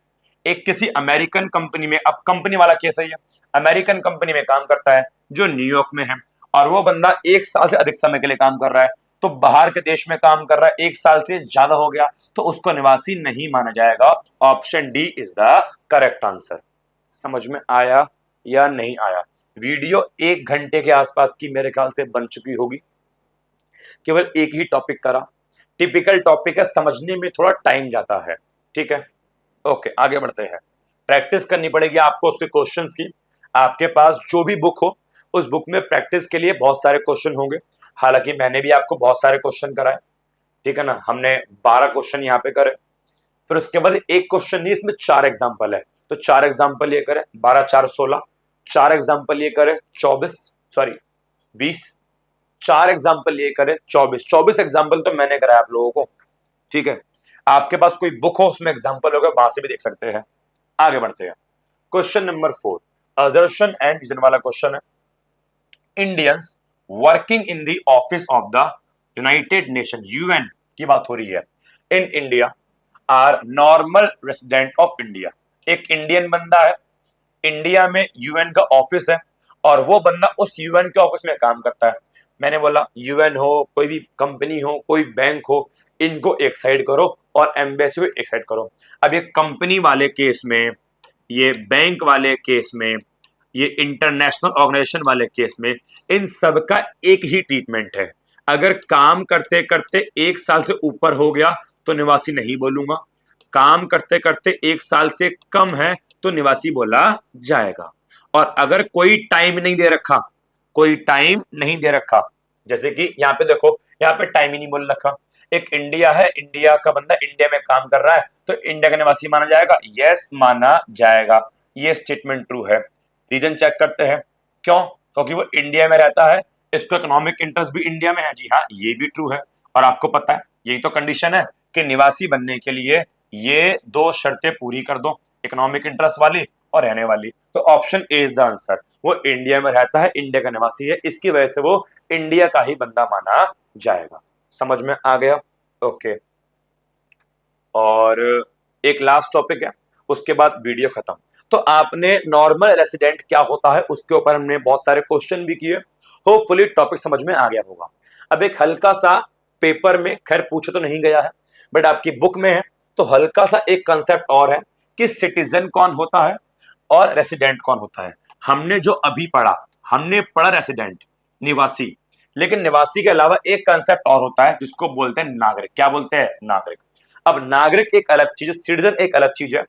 एक किसी अमेरिकन कंपनी में, अब कंपनी वाला केस है, अमेरिकन कंपनी में काम करता है जो न्यूयॉर्क में है, और वो बंदा 1 साल से अधिक समय के लिए काम कर रहा है, तो बाहर के देश में काम कर रहा है, 1 साल से ज्यादा हो गया, तो उसको निवासी नहीं माना जाएगा। Option D is the correct answer. समझ में आया या नहीं आया। वीडियो 1 घंटे के आसपास की मेरे ख्याल से बन चुकी होगी, केवल एक ही टॉपिक करा, टिपिकल टॉपिक है, समझने में थोड़ा टाइम जाता है, ठीक है। ओके, आगे बढ़ते हैं। प्रैक्टिस करनी पड़ेगी आपको उसके क्वेश्चंस की। आपके पास जो भी बुक हो, उस बुक में प्रैक्टिस के लिए बहुत सारे क्वेश्चन होंगे, हालांकि मैंने भी आपको बहुत सारे क्वेश्चन कराए, ठीक है ना, हमने 12 क्वेश्चन यहाँ पे करे, फिर उसके बाद एक क्वेश्चन नहीं, इसमें 4 एग्जाम्पल है, तो 4 एग्जाम्पल ये करे, 12 4 16, 4 एग्जाम्पल ये करे 24, सॉरी 20, 4 एग्जाम्पल ये करे 24, 24 एग्जाम्पल तो मैंने कराया आप लोगों को, ठीक है। आपके पास कोई बुक हो उसमें एग्जाम्पल होगा, वहां से भी देख सकते हैं। आगे बढ़ते हैं। Question number 4, assertion and reason वाला क्वेश्चन है। Indians working in the office of the United Nation, UN की बात हो रही है, in India are normal resident of India. एक इंडियन बंदा है, इंडिया में यूएन का ऑफिस है, और वो बंदा उस यूएन के ऑफिस में काम करता है। मैंने बोला यूएन हो, कोई भी कंपनी हो, कोई बैंक हो, इनको एक साइड करो और एम्बेसी को एक साइड करो। अब ये कंपनी वाले केस में, ये बैंक वाले केस में, ये इंटरनेशनल ऑर्गेनाइजेशन वाले केस में, इन सब का एक ही ट्रीटमेंट है। अगर काम करते करते 1 साल से ऊपर हो गया तो निवासी नहीं बोलूंगा, काम करते करते 1 साल से कम है तो निवासी बोला जाएगा। और अगर कोई टाइम नहीं दे रखा, कोई टाइम नहीं दे रखा, जैसे कि यहाँ पे देखो, यहाँ पे टाइम ही नहीं बोल रखा, एक इंडिया है, इंडिया का बंदा इंडिया में काम कर रहा है, तो इंडिया का निवासी माना जाएगा? यस, माना जाएगा। ये स्टेटमेंट ट्रू है। रीजन चेक करते हैं, क्यों? क्योंकि वो इंडिया में रहता है, इसको इकोनॉमिक इंटरेस्ट भी इंडिया में है। जी हाँ, ये भी ट्रू है। और आपको पता है यही तो कंडीशन है कि निवासी बनने के लिए ये दो शर्तें पूरी कर दो, इकोनॉमिक इंटरेस्ट वाली और रहने वाली। तो option A is the answer. वो इंडिया में रहता है, इंडिया का निवासी है, इसकी वजह से वो इंडिया का ही बंदा माना जाएगा। समझ में आ गया? ओके। और एक लास्ट टॉपिक है, उसके बाद वीडियो खत्म। तो आपने नॉर्मल रेसिडेंट क्या होता है उसके ऊपर हमने बहुत सारे क्वेश्चन भी किए। होपफुली टॉपिक समझ में आ गया होगा। अब एक हल्का सा पेपर में, खैर पूछे तो नहीं गया है, बट आपकी बुक में है, तो हल्का सा एक कंसेप्ट और है कि सिटीजन कौन होता है और रेसिडेंट कौन होता है। हमने जो अभी पढ़ा, हमने पढ़ा रेसिडेंट, निवासी, लेकिन निवासी के अलावा एक कंसेप्ट और होता है जिसको बोलते हैं नागरिक। क्या बोलते हैं? नागरिक। अब नागरिक एक अलग चीज है, सिटीजन एक अलग चीज है,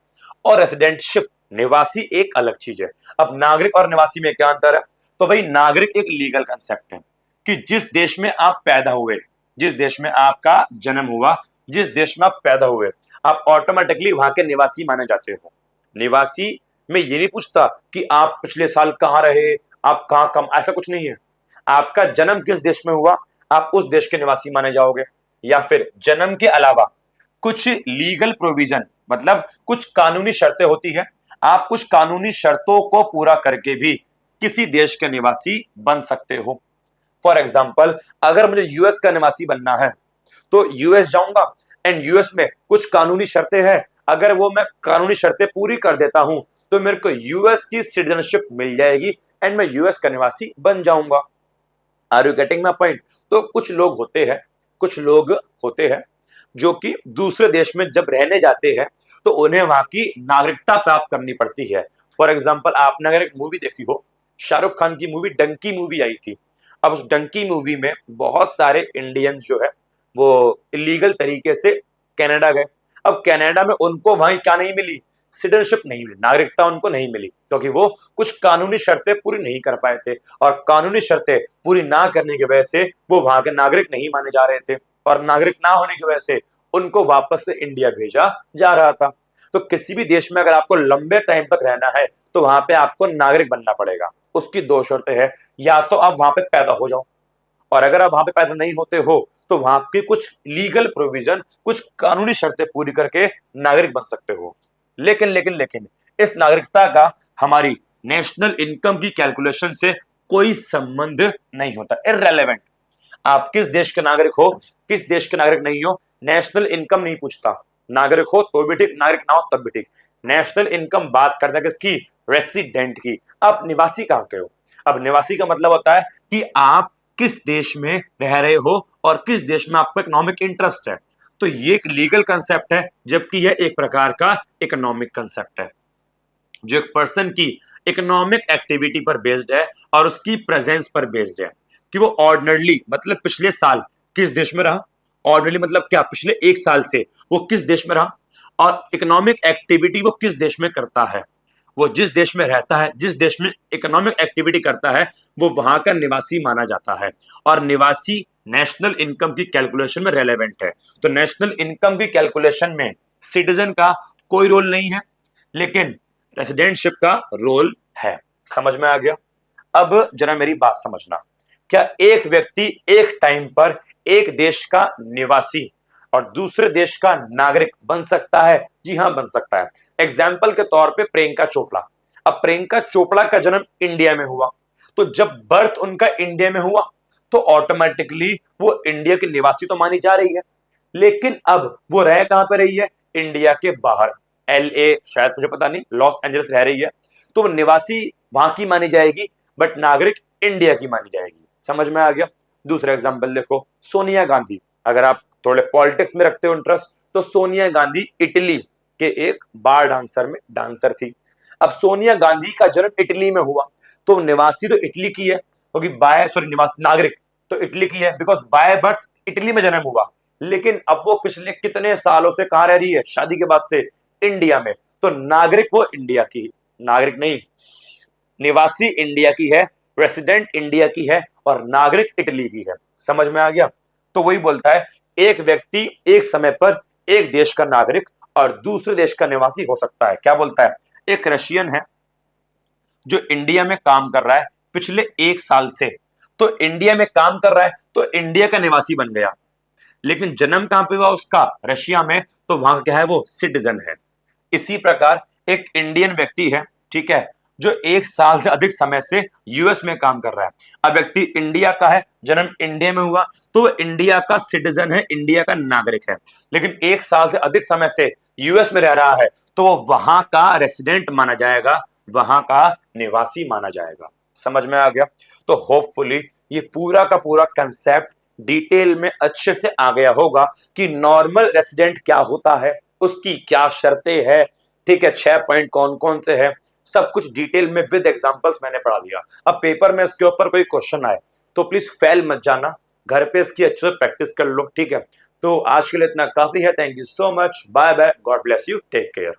और रेसिडेंटशिप, निवासी, एक अलग चीज है। अब नागरिक और निवासी में क्या अंतर है? तो भाई नागरिक एक लीगल कंसेप्ट है कि जिस देश में आप पैदा हुए, जिस देश में आपका जन्म हुआ, जिस देश में आप पैदा हुए, आप ऑटोमेटिकली वहां के निवासी माने जाते हो। निवासी में ये नहीं पूछता कि आप पिछले साल कहां रहे, आप कहां कम, ऐसा कुछ नहीं है। आपका जन्म किस देश में हुआ, आप उस देश के निवासी माने जाओगे। या फिर जन्म के अलावा कुछ लीगल प्रोविजन, मतलब कुछ कानूनी शर्तें होती है, आप कुछ कानूनी शर्तों को पूरा करके भी किसी देश के निवासी बन सकते हो। फॉर एग्जाम्पल, अगर मुझे यूएस का निवासी बनना है तो यूएस जाऊंगा, एंड यूएस में कुछ कानूनी शर्तें हैं, अगर वो मैं कानूनी शर्तें पूरी कर देता हूं तो मेरे को यूएस की सिटीजनशिप मिल जाएगी एंड मैं यूएस का निवासी बन जाऊंगा। Are you getting my point? तो कुछ लोग होते हैं, कुछ लोग होते हैं जो कि दूसरे देश में जब रहने जाते हैं तो उन्हें वहां की नागरिकता प्राप्त करनी पड़ती है। फॉर एग्जाम्पल, आपने अगर एक मूवी देखी हो, शाहरुख खान की मूवी डंकी मूवी आई थी। अब उस डंकी मूवी में बहुत सारे इंडियंस जो है वो इलीगल तरीके से कनाडा गए। अब कनाडा में उनको वहां क्या नहीं मिली? सिटीजनशिप नहीं मिली, नागरिकता उनको नहीं मिली, क्योंकि वो कुछ कानूनी शर्तें पूरी नहीं कर पाए थे, और कानूनी शर्तें पूरी ना करने की वजह से वो वहां के नागरिक नहीं माने जा रहे थे, और नागरिक ना होने की वजह से उनको वापस से इंडिया भेजा जा रहा था। तो किसी भी देश में अगर आपको लंबे टाइम तक रहना है तो वहां पे आपको नागरिक बनना पड़ेगा। उसकी दो शर्तें हैं, या तो आप वहां पे पैदा हो जाओ, और अगर आप वहां पे पैदा नहीं होते हो तो वहां की कुछ लीगल प्रोविजन, कुछ कानूनी शर्तें पूरी करके नागरिक बन सकते हो। लेकिन लेकिन लेकिन इस नागरिकता का हमारी नेशनल इनकम की कैलकुलेशन से कोई संबंध नहीं होता, इररेलेवेंट। आप किस देश के नागरिक हो, किस देश के नागरिक नहीं हो, नेशनल इनकम नहीं पूछता। नागरिक हो तो भी ठीक, नागरिक ना हो तब भी ठीक। नेशनल इनकम बात करता है किसकी? रेसिडेंट की। आप निवासी कहां के हो? अब निवासी का मतलब होता है कि आप किस देश में रह रहे हो और किस देश में आपको इकोनॉमिक इंटरेस्ट है। तो ये एक लीगल कंसेप्ट है, जबकि यह एक प्रकार का इकोनॉमिक कंसेप्ट है, जो एक पर्सन की इकोनॉमिक एक्टिविटी पर बेस्ड है और उसकी प्रेजेंस पर बेस्ड है कि वो ऑर्डिनरली, मतलब पिछले साल किस देश में रहा। ऑर्डिनरली मतलब क्या? पिछले एक साल से वो किस देश में रहा, और इकोनॉमिक एक्टिविटी वो किस देश में करता है। वो जिस देश में रहता है, जिस देश में इकोनॉमिक एक्टिविटी करता है, वो वहां का निवासी माना जाता है। और निवासी नेशनल इनकम की कैलकुलेशन में रेलेवेंट है। तो नेशनल इनकम की कैलकुलेशन में सिटीजन का कोई रोल नहीं है, लेकिन रेसिडेंटशिप का रोल है। समझ में आ गया? अब जरा मेरी बात समझना, क्या एक व्यक्ति एक टाइम पर एक देश का निवासी और दूसरे देश का नागरिक बन सकता है? जी हां, बन सकता है। एग्जाम्पल के तौर पे प्रियंका चोपड़ा। अब प्रियंका चोपड़ा का जन्म इंडिया में हुआ, तो जब बर्थ उनका इंडिया में हुआ तो ऑटोमेटिकली वो इंडिया की निवासी तो मानी जा रही है। लेकिन अब वो रह कहां पे रही है? इंडिया के बाहर, LA, शायद मुझे पता नहीं, लॉस एंजलिस रह रही है, तो वो निवासी वहां की मानी जाएगी, बट नागरिक इंडिया की मानी जाएगी। समझ में आ गया? दूसरा एग्जाम्पल देखो, सोनिया गांधी। अगर आप थोड़े पॉलिटिक्स में रखते हो इंटरेस्ट, तो सोनिया गांधी इटली के एक बार डांसर थी। अब सोनिया गांधी का जन्म इटली में हुआ, तो निवासी तो इटली की है, क्योंकि बाय सॉरी निवासी नागरिक तो इटली की है, बिकॉज बाय बर्थ इटली में जन्म हुआ। लेकिन अब वो पिछले कितने सालों से कहां रह रही है? शादी के बाद से इंडिया में, तो नागरिक वो इंडिया की, नागरिक नहीं, निवासी इंडिया की है, रेसिडेंट इंडिया की है और नागरिक इटली की है। समझ में आ गया? तो वही बोलता है एक व्यक्ति एक समय पर एक देश का नागरिक और दूसरे देश का निवासी हो सकता है। क्या बोलता है? एक रशियन है जो इंडिया में काम कर रहा है पिछले 1 साल से, तो इंडिया में काम कर रहा है तो इंडिया का निवासी बन गया, लेकिन जन्म कहां पे हुआ उसका? रशिया में, तो वहां क्या है? वो सिटीजन है। इसी प्रकार एक इंडियन व्यक्ति है, ठीक है, जो 1 साल से अधिक समय से यूएस में काम कर रहा है। अब व्यक्ति इंडिया का है, जन्म इंडिया में हुआ, तो इंडिया का सिटीजन है, इंडिया का नागरिक है, लेकिन 1 साल से अधिक समय से यूएस में रह रहा है, तो वो वहां का रेसिडेंट माना जाएगा, वहां का निवासी माना जाएगा। समझ में आ गया? तो होपफुली ये पूरा का पूरा कंसेप्ट डिटेल में अच्छे से आ गया होगा कि नॉर्मल रेसिडेंट क्या होता है, उसकी क्या शर्तें हैं, ठीक है, 6 पॉइंट कौन कौन से हैं, सब कुछ डिटेल में विद एग्जांपल्स मैंने पढ़ा दिया। अब पेपर में इसके ऊपर कोई क्वेश्चन आए तो प्लीज फेल मत जाना, घर पे इसकी अच्छे से प्रैक्टिस कर लो, ठीक है। तो आज के लिए इतना काफी है। Thank you so much, bye bye, God bless you, take care.